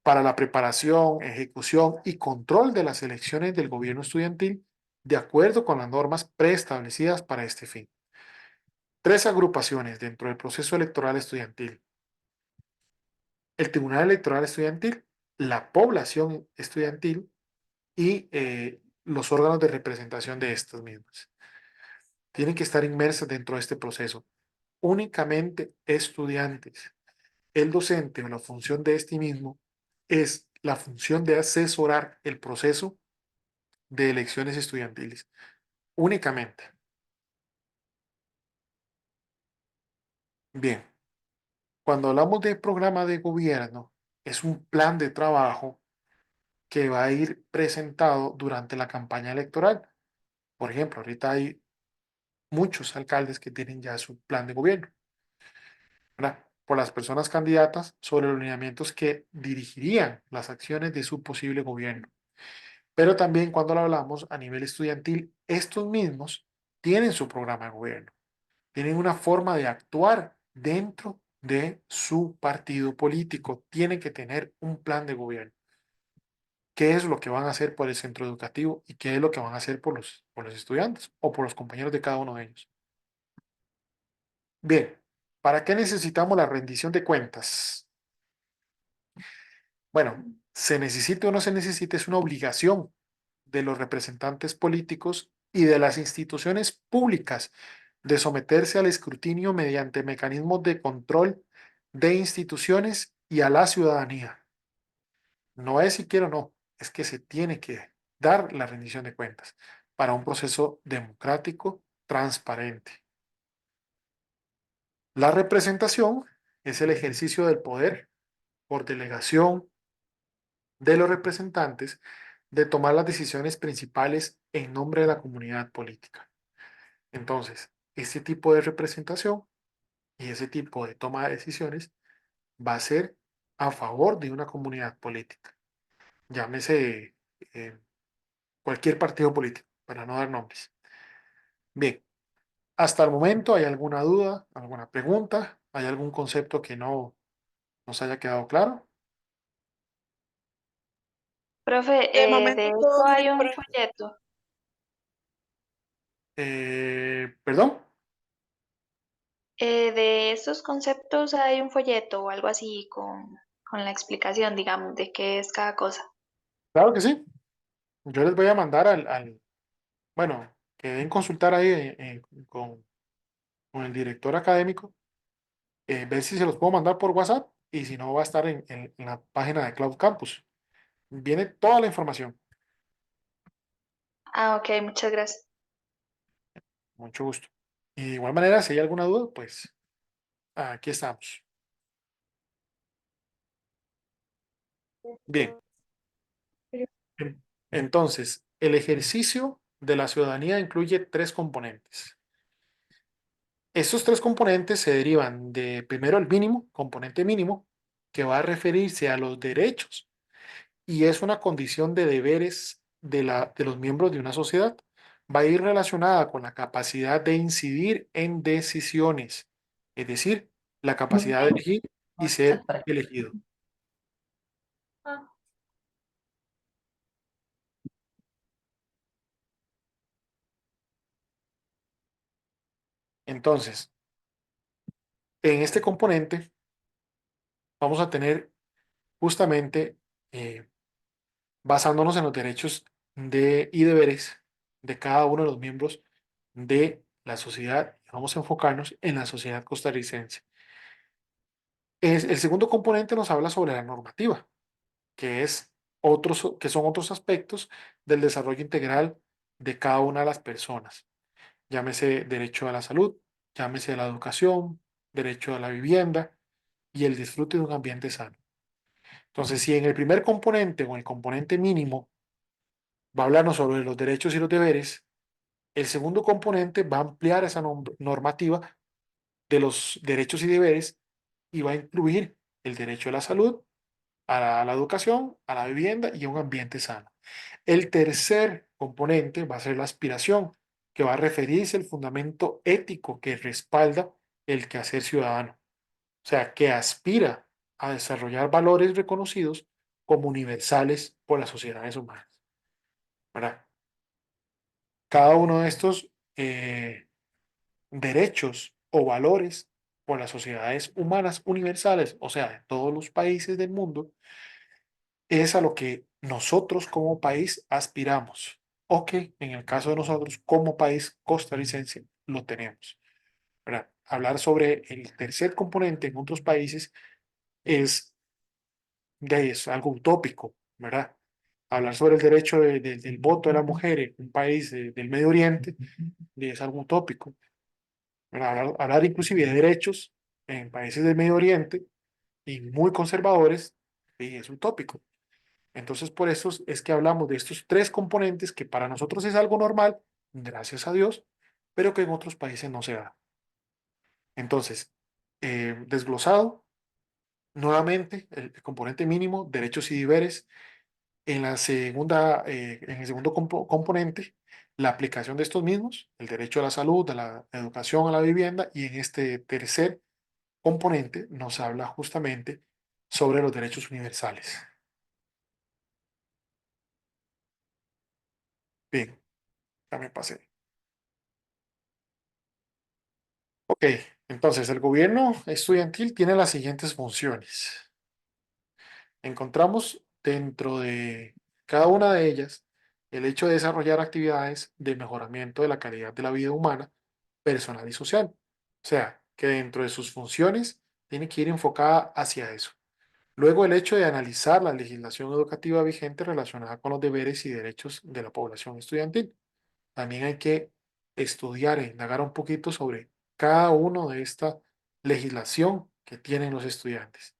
para la preparación, ejecución y control de las elecciones del gobierno estudiantil de acuerdo con las normas preestablecidas para este fin. Tres agrupaciones dentro del proceso electoral estudiantil: el Tribunal Electoral Estudiantil, la población estudiantil y los órganos de representación de estas mismas. Tienen que estar inmersas dentro de este proceso. Únicamente estudiantes. El docente o la función de este mismo es la función de asesorar el proceso de elecciones estudiantiles. Únicamente. Bien, cuando hablamos de programa de gobierno, es un plan de trabajo que va a ir presentado durante la campaña electoral. Por ejemplo, ahorita hay muchos alcaldes que tienen ya su plan de gobierno, ¿verdad? Por las personas candidatas sobre los lineamientos que dirigirían las acciones de su posible gobierno. Pero también cuando lo hablamos a nivel estudiantil, estos mismos tienen su programa de gobierno, tienen una forma de actuar dentro de su partido político, tienen que tener un plan de gobierno. ¿Qué es lo que van a hacer por el centro educativo y qué es lo que van a hacer por los estudiantes o por los compañeros de cada uno de ellos? Bien, ¿para qué necesitamos la rendición de cuentas? Bueno, se necesite o no se necesite, es una obligación de los representantes políticos y de las instituciones públicas de someterse al escrutinio mediante mecanismos de control de instituciones y a la ciudadanía. No es si quiero o no, es que se tiene que dar la rendición de cuentas para un proceso democrático, transparente. La representación es el ejercicio del poder por delegación de los representantes de tomar las decisiones principales en nombre de la comunidad política. Entonces, ese tipo de representación y ese tipo de toma de decisiones va a ser a favor de una comunidad política. Llámese cualquier partido político, para no dar nombres. Bien, hasta el momento, ¿hay alguna duda, alguna pregunta? ¿Hay algún concepto que no nos haya quedado claro? Profe, De de momento esto todo muy hay un pro- folleto. ¿Perdón? De estos conceptos hay un folleto o algo así con la explicación, digamos, de qué es cada cosa. Claro que sí. Yo les voy a mandar bueno, que deben consultar ahí con el director académico, ver si se los puedo mandar por WhatsApp y si no va a estar en la página de Cloud Campus. Viene toda la información. Ah, ok, muchas gracias. Mucho gusto. Y de igual manera, si hay alguna duda, pues aquí estamos. Bien. Entonces, el ejercicio de la ciudadanía incluye tres componentes. Estos tres componentes se derivan de, primero, el mínimo, componente mínimo, que va a referirse a los derechos y es una condición de deberes de los miembros de una sociedad. Va a ir relacionada con la capacidad de incidir en decisiones, es decir, la capacidad de elegir y ser elegido. Entonces, en este componente vamos a tener justamente, eh, basándonos en los derechos y deberes de cada uno de los miembros de la sociedad. Vamos a enfocarnos en la sociedad costarricense. El segundo componente nos habla sobre la normativa, que son otros aspectos del desarrollo integral de cada una de las personas. Llámese derecho a la salud, llámese a la educación, derecho a la vivienda y el disfrute de un ambiente sano. Entonces, si en el primer componente o en el componente mínimo va a hablarnos sobre los derechos y los deberes, el segundo componente va a ampliar esa normativa de los derechos y deberes y va a incluir el derecho a la salud, a la educación, a la vivienda y a un ambiente sano. El tercer componente va a ser la aspiración, que va a referirse al fundamento ético que respalda el quehacer ciudadano, o sea, que aspira a desarrollar valores reconocidos como universales por las sociedades humanas. ¿Verdad? Cada uno de estos derechos o valores por las sociedades humanas universales, o sea, de todos los países del mundo, es a lo que nosotros como país aspiramos, o que en el caso de nosotros como país costarricense lo tenemos. ¿Verdad? Hablar sobre el tercer componente en otros países es, es algo utópico, ¿verdad? Hablar sobre el derecho del voto de la mujer en un país del Medio Oriente es algo utópico. ¿Verdad? Hablar inclusive de derechos en países del Medio Oriente y muy conservadores es utópico. Entonces, por eso es que hablamos de estos tres componentes que para nosotros es algo normal, gracias a Dios, pero que en otros países no se da. Entonces, desglosado, nuevamente, el componente mínimo, derechos y deberes. En el segundo componente, la aplicación de estos mismos, el derecho a la salud, a la educación, a la vivienda, y en este tercer componente nos habla justamente sobre los derechos universales. Bien, ya me pasé. Ok, entonces el gobierno estudiantil tiene las siguientes funciones. Encontramos dentro de cada una de ellas el hecho de desarrollar actividades de mejoramiento de la calidad de la vida humana, personal y social. O sea, que dentro de sus funciones tiene que ir enfocada hacia eso. Luego, el hecho de analizar la legislación educativa vigente relacionada con los deberes y derechos de la población estudiantil. También hay que estudiar e indagar un poquito sobre cada uno de esta legislación que tienen los estudiantes.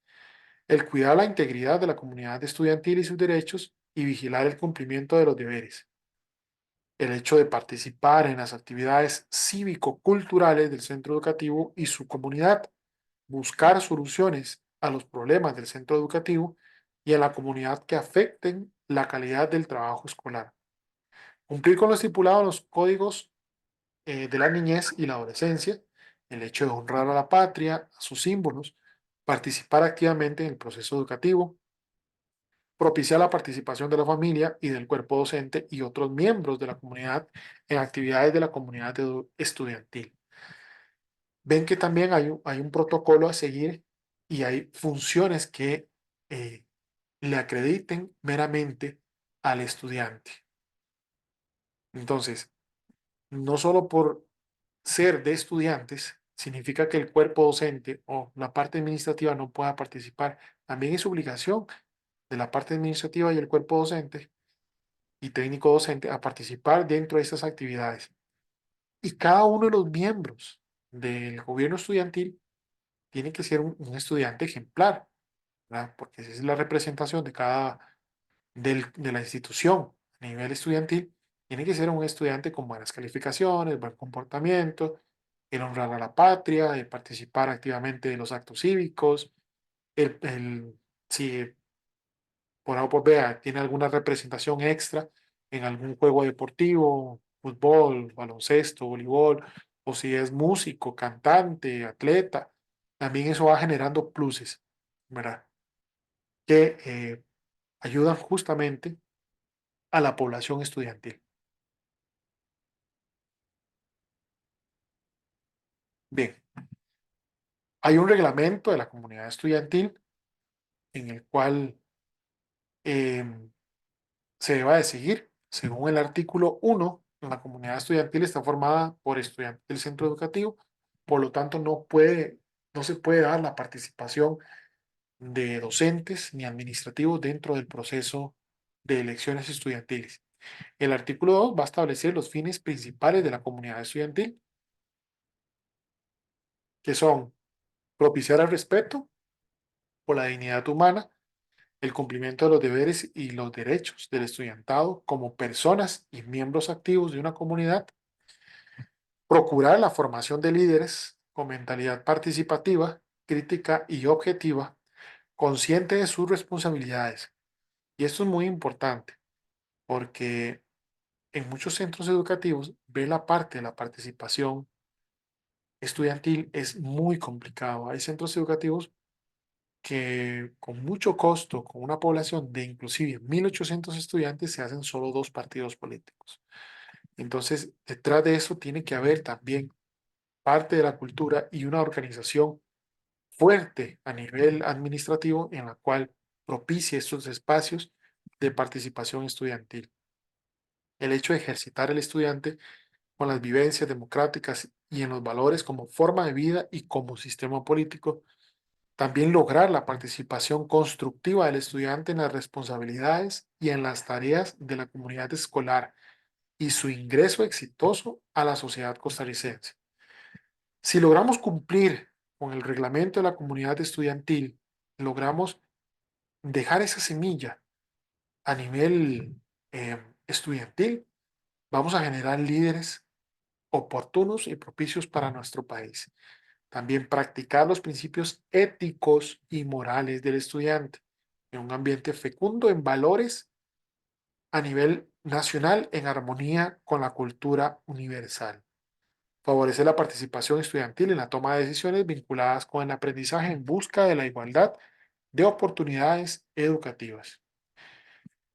el cuidar la integridad de la comunidad estudiantil y sus derechos y vigilar el cumplimiento de los deberes. El hecho de participar en las actividades cívico-culturales del centro educativo y su comunidad, buscar soluciones a los problemas del centro educativo y a la comunidad que afecten la calidad del trabajo escolar. Cumplir con lo estipulado en los códigos de la niñez y la adolescencia, el hecho de honrar a la patria, a sus símbolos, participar activamente en el proceso educativo, propiciar la participación de la familia y del cuerpo docente y otros miembros de la comunidad en actividades de la comunidad estudiantil. Ven que también hay un protocolo a seguir y hay funciones que eh, le acrediten meramente al estudiante. Entonces, no solo por ser de estudiantes significa que el cuerpo docente o la parte administrativa no pueda participar. También es obligación de la parte administrativa y el cuerpo docente y técnico docente a participar dentro de estas actividades. Y cada uno de los miembros del gobierno estudiantil tiene que ser un estudiante ejemplar, ¿verdad? Porque esa es la representación de de la institución a nivel estudiantil. Tiene que ser un estudiante con buenas calificaciones, buen comportamiento, el honrar a la patria, el participar activamente de los actos cívicos, si por A o por B tiene alguna representación extra en algún juego deportivo, fútbol, baloncesto, voleibol, o si es músico, cantante, atleta, también eso va generando pluses, ¿verdad? Que ayudan justamente a la población estudiantil. Bien, hay un reglamento de la comunidad estudiantil en el cual em, se deba de seguir. Según el artículo 1, la comunidad estudiantil está formada por estudiantes del centro educativo, por lo tanto no se puede dar la participación de docentes ni administrativos dentro del proceso de elecciones estudiantiles. El artículo 2 va a establecer los fines principales de la comunidad estudiantil, que son propiciar el respeto por la dignidad humana, el cumplimiento de los deberes y los derechos del estudiantado como personas y miembros activos de una comunidad, procurar la formación de líderes con mentalidad participativa, crítica y objetiva, consciente de sus responsabilidades. Y esto es muy importante porque en muchos centros educativos ver la parte de la participación estudiantil es muy complicado. Hay centros educativos que con mucho costo, con una población de inclusive 1.800 estudiantes, se hacen solo 2 partidos políticos. Entonces, detrás de eso tiene que haber también parte de la cultura y una organización fuerte a nivel administrativo en la cual propicie estos espacios de participación estudiantil. El hecho de ejercitar el estudiante con las vivencias democráticas y en los valores como forma de vida y como sistema político. También lograr la participación constructiva del estudiante en las responsabilidades y en las tareas de la comunidad escolar y su ingreso exitoso a la sociedad costarricense. Si logramos cumplir con el reglamento de la comunidad estudiantil, logramos dejar esa semilla a nivel estudiantil, vamos a generar líderes oportunos y propicios para nuestro país. También practicar los principios éticos y morales del estudiante en un ambiente fecundo en valores a nivel nacional en armonía con la cultura universal. Favorecer la participación estudiantil en la toma de decisiones vinculadas con el aprendizaje en busca de la igualdad de oportunidades educativas.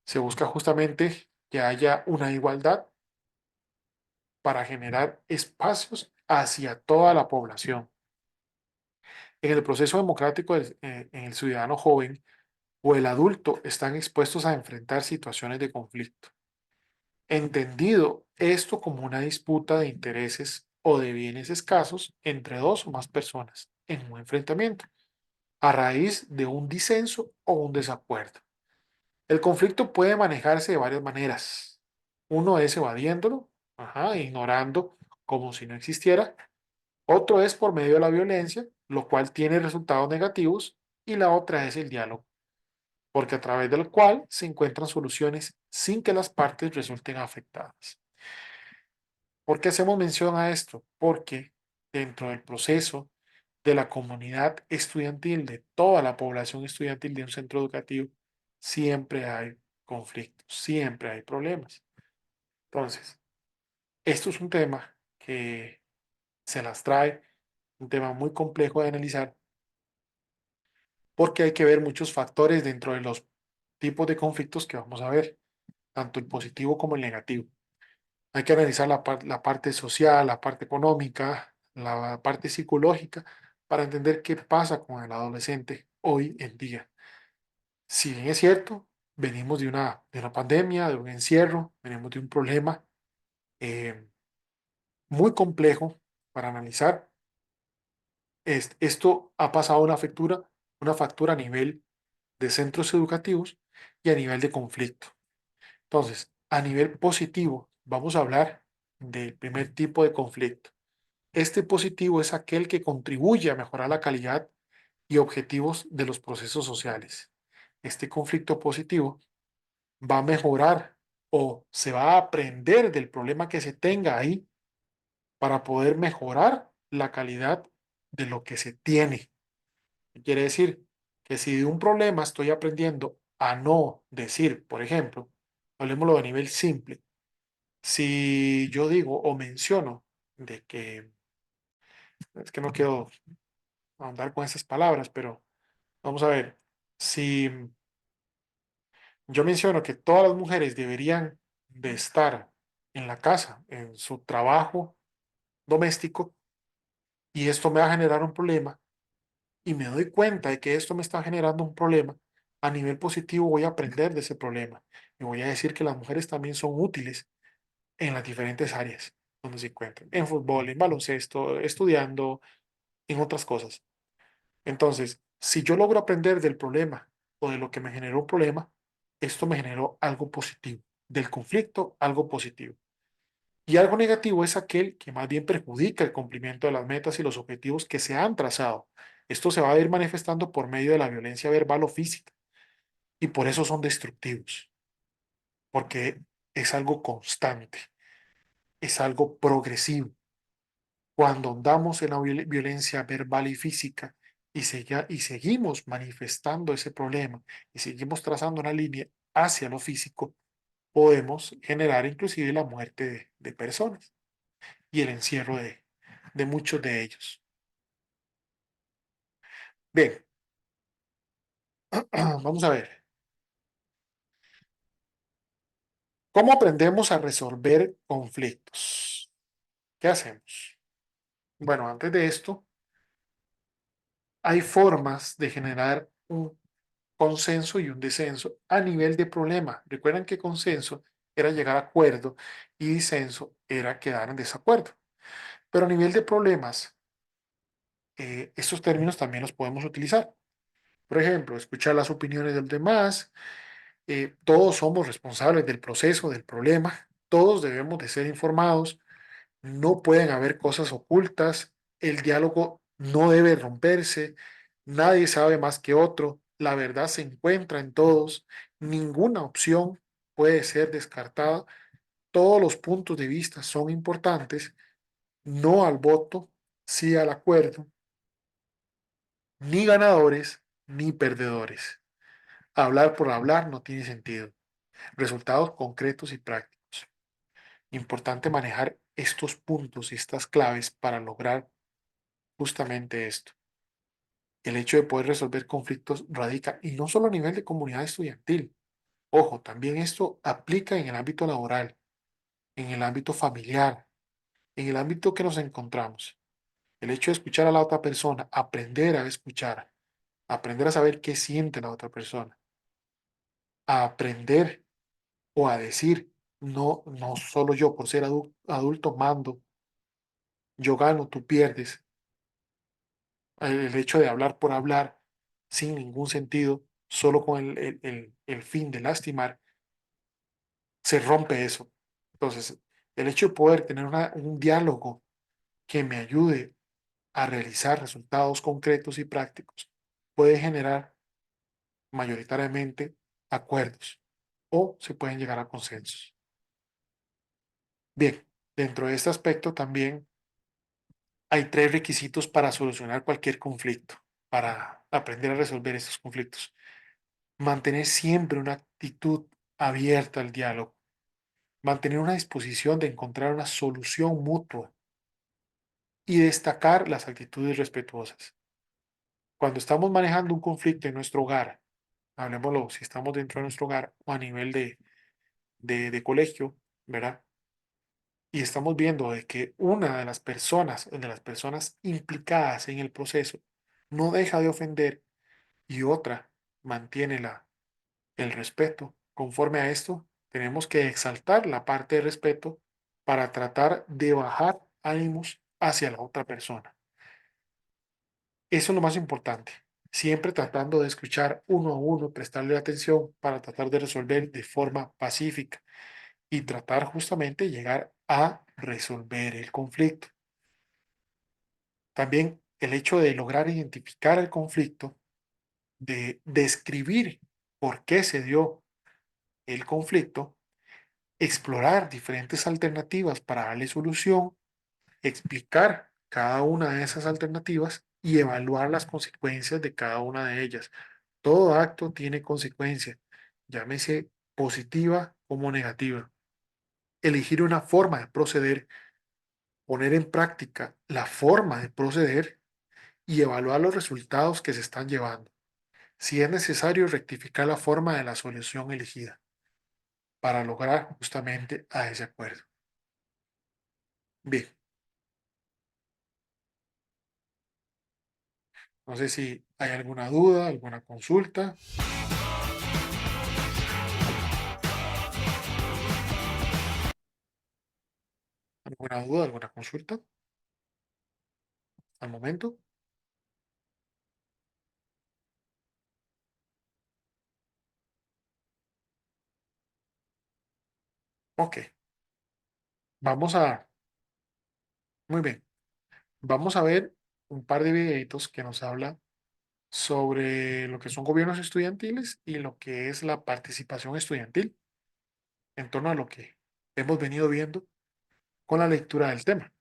Se busca justamente que haya una igualdad para generar espacios hacia toda la población. En el proceso democrático en el ciudadano joven o el adulto están expuestos a enfrentar situaciones de conflicto. Entendido esto como una disputa de intereses o de bienes escasos entre dos o más personas en un enfrentamiento, a raíz de un disenso o un desacuerdo. El conflicto puede manejarse de varias maneras. Uno es evadiéndolo, ignorando como si no existiera. Otro es por medio de la violencia, lo cual tiene resultados negativos y la otra es el diálogo, porque a través del cual se encuentran soluciones sin que las partes resulten afectadas. ¿Por qué hacemos mención a esto? Porque dentro del proceso de la comunidad estudiantil, de toda la población estudiantil de un centro educativo, siempre hay conflictos, siempre hay problemas. Entonces, esto es un tema que se las trae, un tema muy complejo de analizar, porque hay que ver muchos factores dentro de los tipos de conflictos que vamos a ver, tanto el positivo como el negativo. Hay que analizar la parte social, la parte económica, la parte psicológica, para entender qué pasa con el adolescente hoy en día. Si bien es cierto, venimos de una pandemia, de un encierro, venimos de un problema eh, muy complejo para analizar. Esto ha pasado una factura a nivel de centros educativos y a nivel de conflicto. Entonces, a nivel positivo, vamos a hablar del primer tipo de conflicto. Este positivo es aquel que contribuye a mejorar la calidad y objetivos de los procesos sociales. Este conflicto positivo va a mejorar o se va a aprender del problema que se tenga ahí para poder mejorar la calidad de lo que se tiene. Quiere decir que si de un problema estoy aprendiendo a no decir, por ejemplo, hablemoslo a nivel simple, si yo digo o menciono de que, es que no quiero ahondar con esas palabras, pero vamos a ver, si yo menciono que todas las mujeres deberían de estar en la casa, en su trabajo doméstico, y esto me va a generar un problema, y me doy cuenta de que esto me está generando un problema, a nivel positivo voy a aprender de ese problema y voy a decir que las mujeres también son útiles en las diferentes áreas donde se encuentran, en fútbol, en baloncesto, estudiando, en otras cosas. Entonces, si yo logro aprender del problema o de lo que me generó un problema, esto me generó algo positivo, del conflicto algo positivo. Y algo negativo es aquel que más bien perjudica el cumplimiento de las metas y los objetivos que se han trazado. Esto se va a ir manifestando por medio de la violencia verbal o física y por eso son destructivos, porque es algo constante, es algo progresivo. Cuando andamos en la violencia verbal y física y seguimos manifestando ese problema y seguimos trazando una línea hacia lo físico, podemos generar inclusive la muerte de personas y el encierro de muchos de ellos. Bien, vamos a ver. ¿Cómo aprendemos a resolver conflictos? ¿Qué hacemos? Bueno, antes de esto, hay formas de generar un consenso y un disenso a nivel de problema. Recuerden que consenso era llegar a acuerdo y disenso era quedar en desacuerdo. Pero a nivel de problemas, estos términos también los podemos utilizar. Por ejemplo, escuchar las opiniones de los demás. Todos somos responsables del proceso, del problema. Todos debemos de ser informados. No pueden haber cosas ocultas. El diálogo no debe romperse. Nadie sabe más que otro. La verdad se encuentra en todos. Ninguna opción puede ser descartada. Todos los puntos de vista son importantes. No al voto, sí al acuerdo. Ni ganadores ni perdedores. Hablar por hablar no tiene sentido. Resultados concretos y prácticos. Importante manejar estos puntos y estas claves para lograr justamente esto. El hecho de poder resolver conflictos radica, y no solo a nivel de comunidad estudiantil. Ojo, también esto aplica en el ámbito laboral, en el ámbito familiar, en el ámbito que nos encontramos. El hecho de escuchar a la otra persona, aprender a escuchar, aprender a saber qué siente la otra persona, a aprender o a decir, no, no solo yo por ser adulto mando, yo gano, tú pierdes. El hecho de hablar por hablar sin ningún sentido, solo con el fin de lastimar, se rompe eso. Entonces, el hecho de poder tener un diálogo que me ayude a realizar resultados concretos y prácticos, puede generar mayoritariamente acuerdos o se pueden llegar a consensos. Bien, dentro de este aspecto también hay 3 requisitos para solucionar cualquier conflicto, para aprender a resolver estos conflictos. Mantener siempre una actitud abierta al diálogo, mantener una disposición de encontrar una solución mutua y destacar las actitudes respetuosas. Cuando estamos manejando un conflicto en nuestro hogar, hablemoslo, si estamos dentro de nuestro hogar o a nivel de colegio, ¿verdad? Y estamos viendo de que una de las personas implicadas en el proceso no deja de ofender y otra mantiene el respeto. Conforme a esto, tenemos que exaltar la parte de respeto para tratar de bajar ánimos hacia la otra persona. Eso es lo más importante. Siempre tratando de escuchar uno a uno, prestarle atención para tratar de resolver de forma pacífica y tratar justamente de llegar a resolver el conflicto. También el hecho de lograr identificar el conflicto, de describir por qué se dio el conflicto, explorar diferentes alternativas para darle solución, explicar cada una de esas alternativas y evaluar las consecuencias de cada una de ellas. Todo acto tiene consecuencia, llámese positiva como negativa. Elegir una forma de proceder, poner en práctica la forma de proceder y evaluar los resultados que se están llevando. Si es necesario, rectificar la forma de la solución elegida para lograr justamente a ese acuerdo. Bien, no sé si hay alguna duda, alguna consulta. ¿Alguna duda, alguna consulta al momento? Ok, vamos a, muy bien, vamos a ver un par de videitos que nos habla sobre lo que son gobiernos estudiantiles y lo que es la participación estudiantil en torno a lo que hemos venido viendo con la lectura del tema.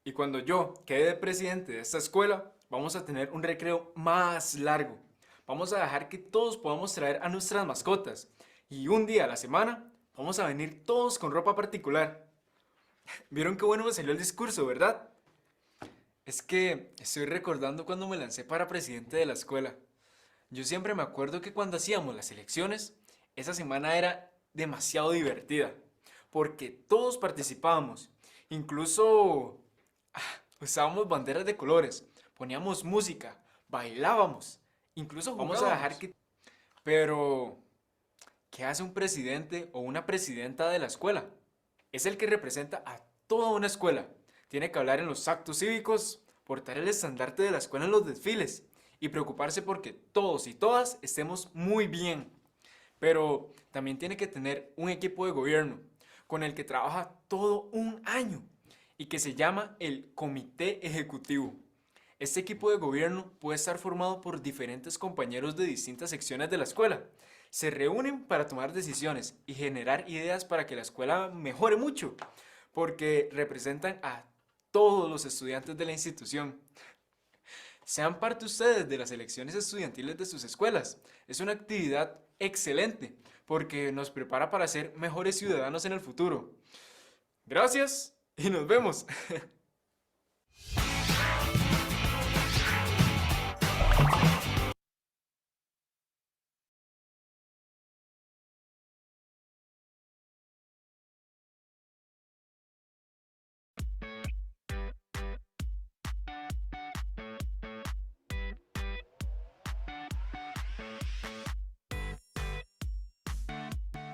Y cuando yo quede de presidente de esta escuela, vamos a tener un recreo más largo. Vamos a dejar que todos podamos traer a nuestras mascotas. Y un día a la semana vamos a venir todos con ropa particular. ¿Vieron qué bueno me salió el discurso, verdad? Es que estoy recordando cuando me lancé para presidente de la escuela. Yo siempre me acuerdo que cuando hacíamos las elecciones, esa semana era demasiado divertida, porque todos participábamos, incluso usábamos banderas de colores, poníamos música, bailábamos, incluso vamos a dejar que... Pero, ¿qué hace un presidente o una presidenta de la escuela? Es el que representa a toda una escuela. Tiene que hablar en los actos cívicos, portar el estandarte de la escuela en los desfiles y preocuparse porque todos y todas estemos muy bien. Pero también tiene que tener un equipo de gobierno con el que trabaja todo un año y que se llama el Comité Ejecutivo. Este equipo de gobierno puede estar formado por diferentes compañeros de distintas secciones de la escuela. Se reúnen para tomar decisiones y generar ideas para que la escuela mejore mucho, porque representan a todos los estudiantes de la institución. Sean parte ustedes de las elecciones estudiantiles de sus escuelas. Es una actividad excelente porque nos prepara para ser mejores ciudadanos en el futuro. Gracias y nos vemos.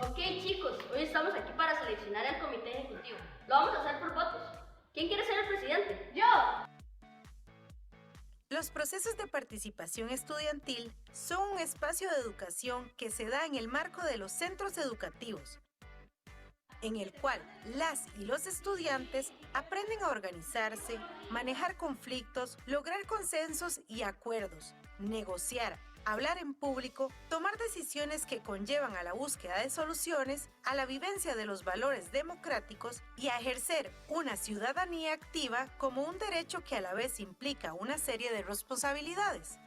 Ok chicos, hoy estamos aquí para seleccionar al comité ejecutivo. Lo vamos a hacer por votos. ¿Quién quiere ser el presidente? ¡Yo! Los procesos de participación estudiantil son un espacio de educación que se da en el marco de los centros educativos, en el cual las y los estudiantes aprenden a organizarse, manejar conflictos, lograr consensos y acuerdos, negociar, hablar en público, tomar decisiones que conllevan a la búsqueda de soluciones, a la vivencia de los valores democráticos y a ejercer una ciudadanía activa como un derecho que a la vez implica una serie de responsabilidades.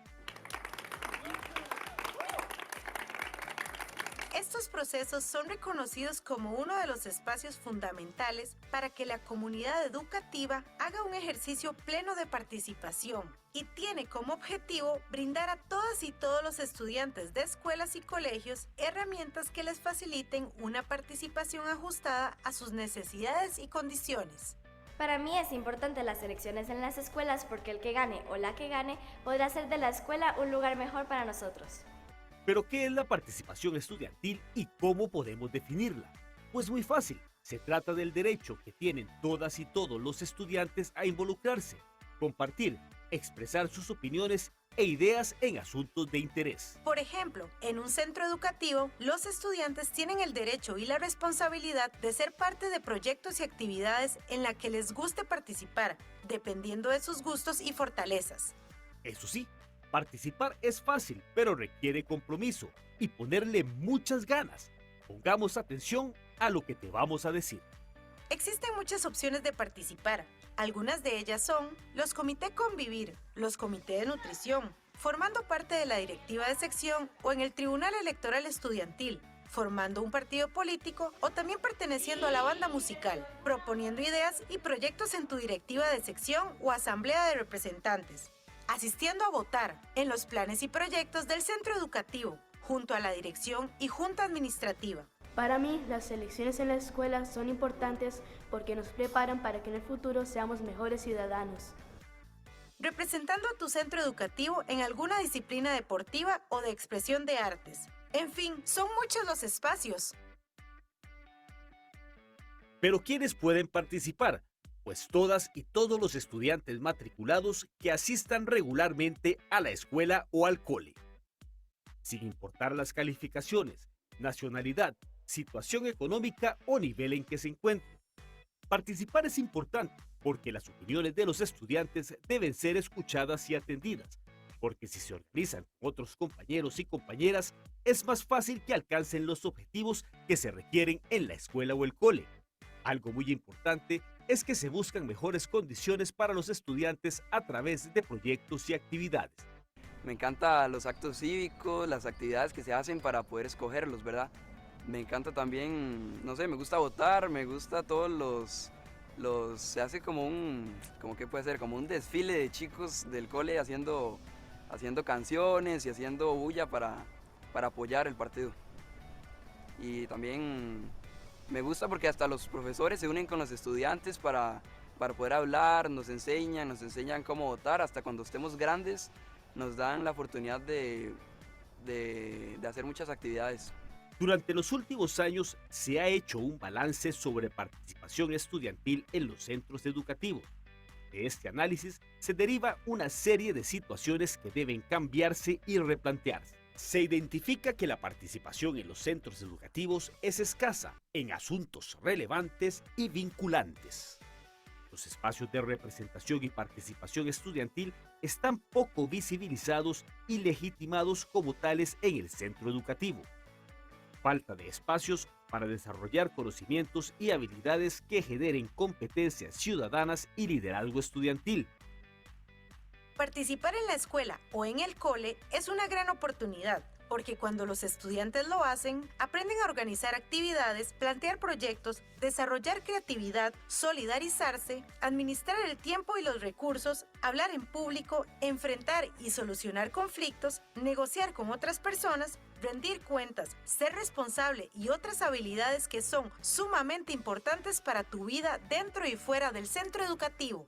Estos procesos son reconocidos como uno de los espacios fundamentales para que la comunidad educativa haga un ejercicio pleno de participación y tiene como objetivo brindar a todas y todos los estudiantes de escuelas y colegios herramientas que les faciliten una participación ajustada a sus necesidades y condiciones. Para mí es importante las elecciones en las escuelas porque el que gane o la que gane podrá hacer de la escuela un lugar mejor para nosotros. ¿Pero qué es la participación estudiantil y cómo podemos definirla? Pues muy fácil, se trata del derecho que tienen todas y todos los estudiantes a involucrarse, compartir, expresar sus opiniones e ideas en asuntos de interés. Por ejemplo, en un centro educativo, los estudiantes tienen el derecho y la responsabilidad de ser parte de proyectos y actividades en las que les guste participar, dependiendo de sus gustos y fortalezas. Eso sí, participar es fácil, pero requiere compromiso y ponerle muchas ganas. Pongamos atención a lo que te vamos a decir. Existen muchas opciones de participar. Algunas de ellas son los comités convivir, los comités de nutrición, formando parte de la directiva de sección o en el Tribunal Electoral Estudiantil, formando un partido político o también perteneciendo a la banda musical, proponiendo ideas y proyectos en tu directiva de sección o asamblea de representantes, asistiendo a votar en los planes y proyectos del centro educativo, junto a la dirección y junta administrativa. Para mí, las elecciones en la escuela son importantes porque nos preparan para que en el futuro seamos mejores ciudadanos. Representando a tu centro educativo en alguna disciplina deportiva o de expresión de artes. En fin, son muchos los espacios. ¿Pero quiénes pueden participar? Pues todas y todos los estudiantes matriculados que asistan regularmente a la escuela o al cole. Sin importar las calificaciones, nacionalidad, situación económica o nivel en que se encuentren. Participar es importante porque las opiniones de los estudiantes deben ser escuchadas y atendidas, porque si se organizan con otros compañeros y compañeras, es más fácil que alcancen los objetivos que se requieren en la escuela o el cole. Algo muy importante es que se buscan mejores condiciones para los estudiantes a través de proyectos y actividades. Me encantan los actos cívicos, las actividades que se hacen para poder escogerlos, ¿verdad? Me encanta también, no sé, me gusta votar, me gusta todos se hace como ¿qué puede ser? Como un desfile de chicos del cole haciendo canciones y haciendo bulla para apoyar el partido. Y también me gusta porque hasta los profesores se unen con los estudiantes para poder hablar, nos enseñan cómo votar, hasta cuando estemos grandes nos dan la oportunidad de hacer muchas actividades. Durante los últimos años se ha hecho un balance sobre participación estudiantil en los centros educativos. De este análisis se deriva una serie de situaciones que deben cambiarse y replantearse. Se identifica que la participación en los centros educativos es escasa en asuntos relevantes y vinculantes. Los espacios de representación y participación estudiantil están poco visibilizados y legitimados como tales en el centro educativo. Falta de espacios para desarrollar conocimientos y habilidades que generen competencias ciudadanas y liderazgo estudiantil. Participar en la escuela o en el cole es una gran oportunidad, porque cuando los estudiantes lo hacen, aprenden a organizar actividades, plantear proyectos, desarrollar creatividad, solidarizarse, administrar el tiempo y los recursos, hablar en público, enfrentar y solucionar conflictos, negociar con otras personas, rendir cuentas, ser responsable y otras habilidades que son sumamente importantes para tu vida dentro y fuera del centro educativo.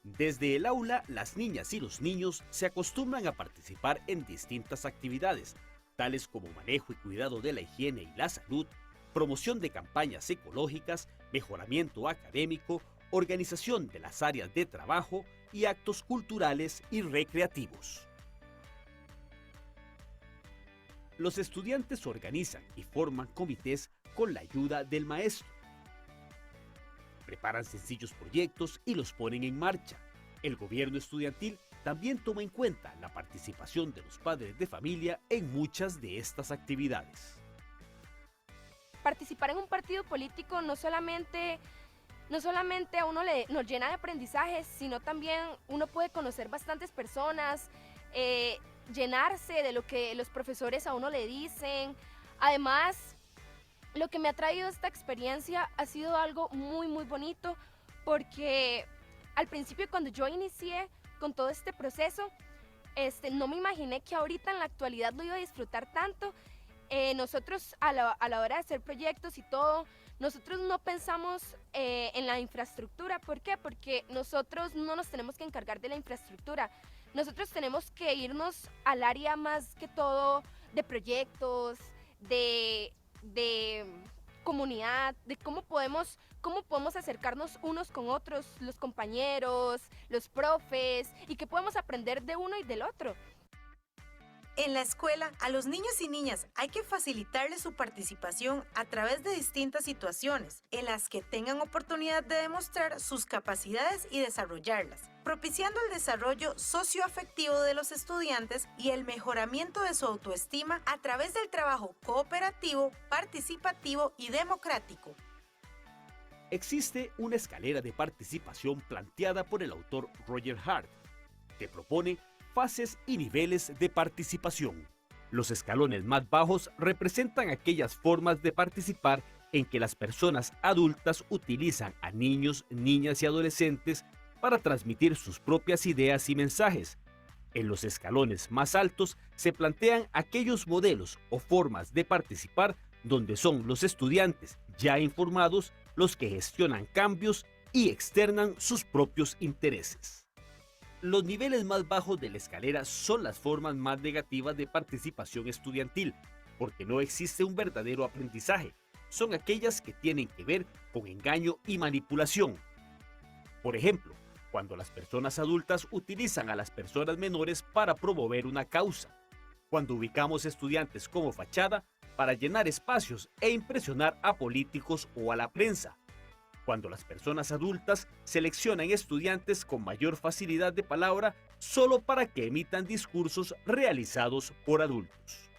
Desde el aula, las niñas y los niños se acostumbran a participar en distintas actividades, tales como manejo y cuidado de la higiene y la salud, promoción de campañas ecológicas, mejoramiento académico, organización de las áreas de trabajo, y actos culturales y recreativos. Los estudiantes organizan y forman comités con la ayuda del maestro. Preparan sencillos proyectos y los ponen en marcha. El gobierno estudiantil también toma en cuenta la participación de los padres de familia en muchas de estas actividades. Participar en un partido político no solamente a uno nos llena de aprendizaje, sino también uno puede conocer bastantes personas, llenarse de lo que los profesores a uno le dicen. Además, lo que me ha traído esta experiencia ha sido algo muy bonito, porque al principio, cuando yo inicié con todo este proceso, no me imaginé que ahorita en la actualidad lo iba a disfrutar tanto. Nosotros a la hora de hacer proyectos y todo, nosotros no pensamos en la infraestructura. ¿Por qué? Porque nosotros no nos tenemos que encargar de la infraestructura. Nosotros tenemos que irnos al área más que todo de proyectos, de comunidad, de cómo podemos acercarnos unos con otros, los compañeros, los profes, y que podemos aprender de uno y del otro. En la escuela, a los niños y niñas hay que facilitarles su participación a través de distintas situaciones en las que tengan oportunidad de demostrar sus capacidades y desarrollarlas, propiciando el desarrollo socioafectivo de los estudiantes y el mejoramiento de su autoestima a través del trabajo cooperativo, participativo y democrático. Existe una escalera de participación planteada por el autor Roger Hart, que propone fases y niveles de participación. Los escalones más bajos representan aquellas formas de participar en que las personas adultas utilizan a niños, niñas y adolescentes para transmitir sus propias ideas y mensajes. En los escalones más altos se plantean aquellos modelos o formas de participar donde son los estudiantes ya informados los que gestionan cambios y externan sus propios intereses. Los niveles más bajos de la escalera son las formas más negativas de participación estudiantil, porque no existe un verdadero aprendizaje. Son aquellas que tienen que ver con engaño y manipulación. Por ejemplo, cuando las personas adultas utilizan a las personas menores para promover una causa. Cuando ubicamos estudiantes como fachada para llenar espacios e impresionar a políticos o a la prensa. Cuando las personas adultas seleccionan estudiantes con mayor facilidad de palabra solo para que emitan discursos realizados por adultos.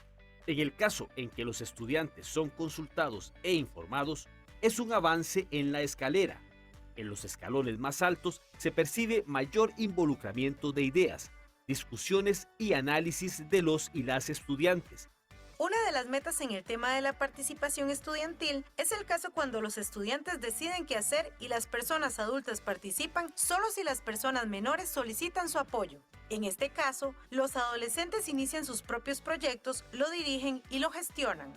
En el caso en que los estudiantes son consultados e informados, es un avance en la escalera. En los escalones más altos se percibe mayor involucramiento de ideas, discusiones y análisis de los y las estudiantes. Una de las metas en el tema de la participación estudiantil es el caso cuando los estudiantes deciden qué hacer y las personas adultas participan solo si las personas menores solicitan su apoyo. En este caso, los adolescentes inician sus propios proyectos, lo dirigen y lo gestionan.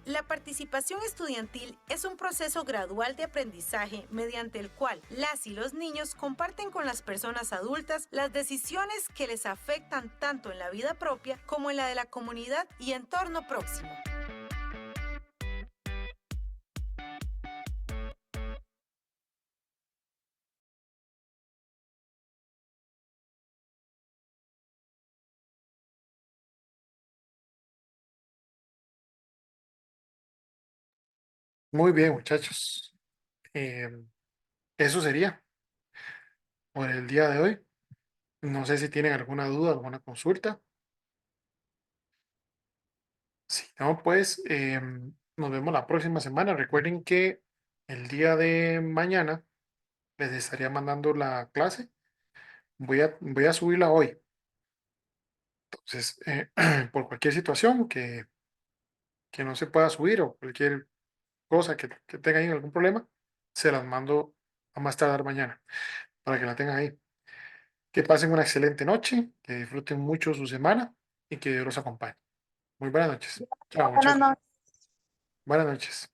La participación estudiantil es un proceso gradual de aprendizaje mediante el cual las y los niños comparten con las personas adultas las decisiones que les afectan tanto en la vida propia como en la de la comunidad y entorno próximo. Muy bien, muchachos. Eso sería por el día de hoy. No sé si tienen alguna duda, alguna consulta. Si no, pues nos vemos la próxima semana. Recuerden que el día de mañana les estaría mandando la clase. Voy a subirla hoy. Entonces, por cualquier situación que no se pueda subir o cualquier cosa que tengan ahí algún problema, se las mando a más tardar mañana para que la tengan ahí. Que pasen una excelente noche, que disfruten mucho su semana y que Dios los acompañe. Muy buenas noches. Chao, Buenas muchachos. noches. Buenas noches.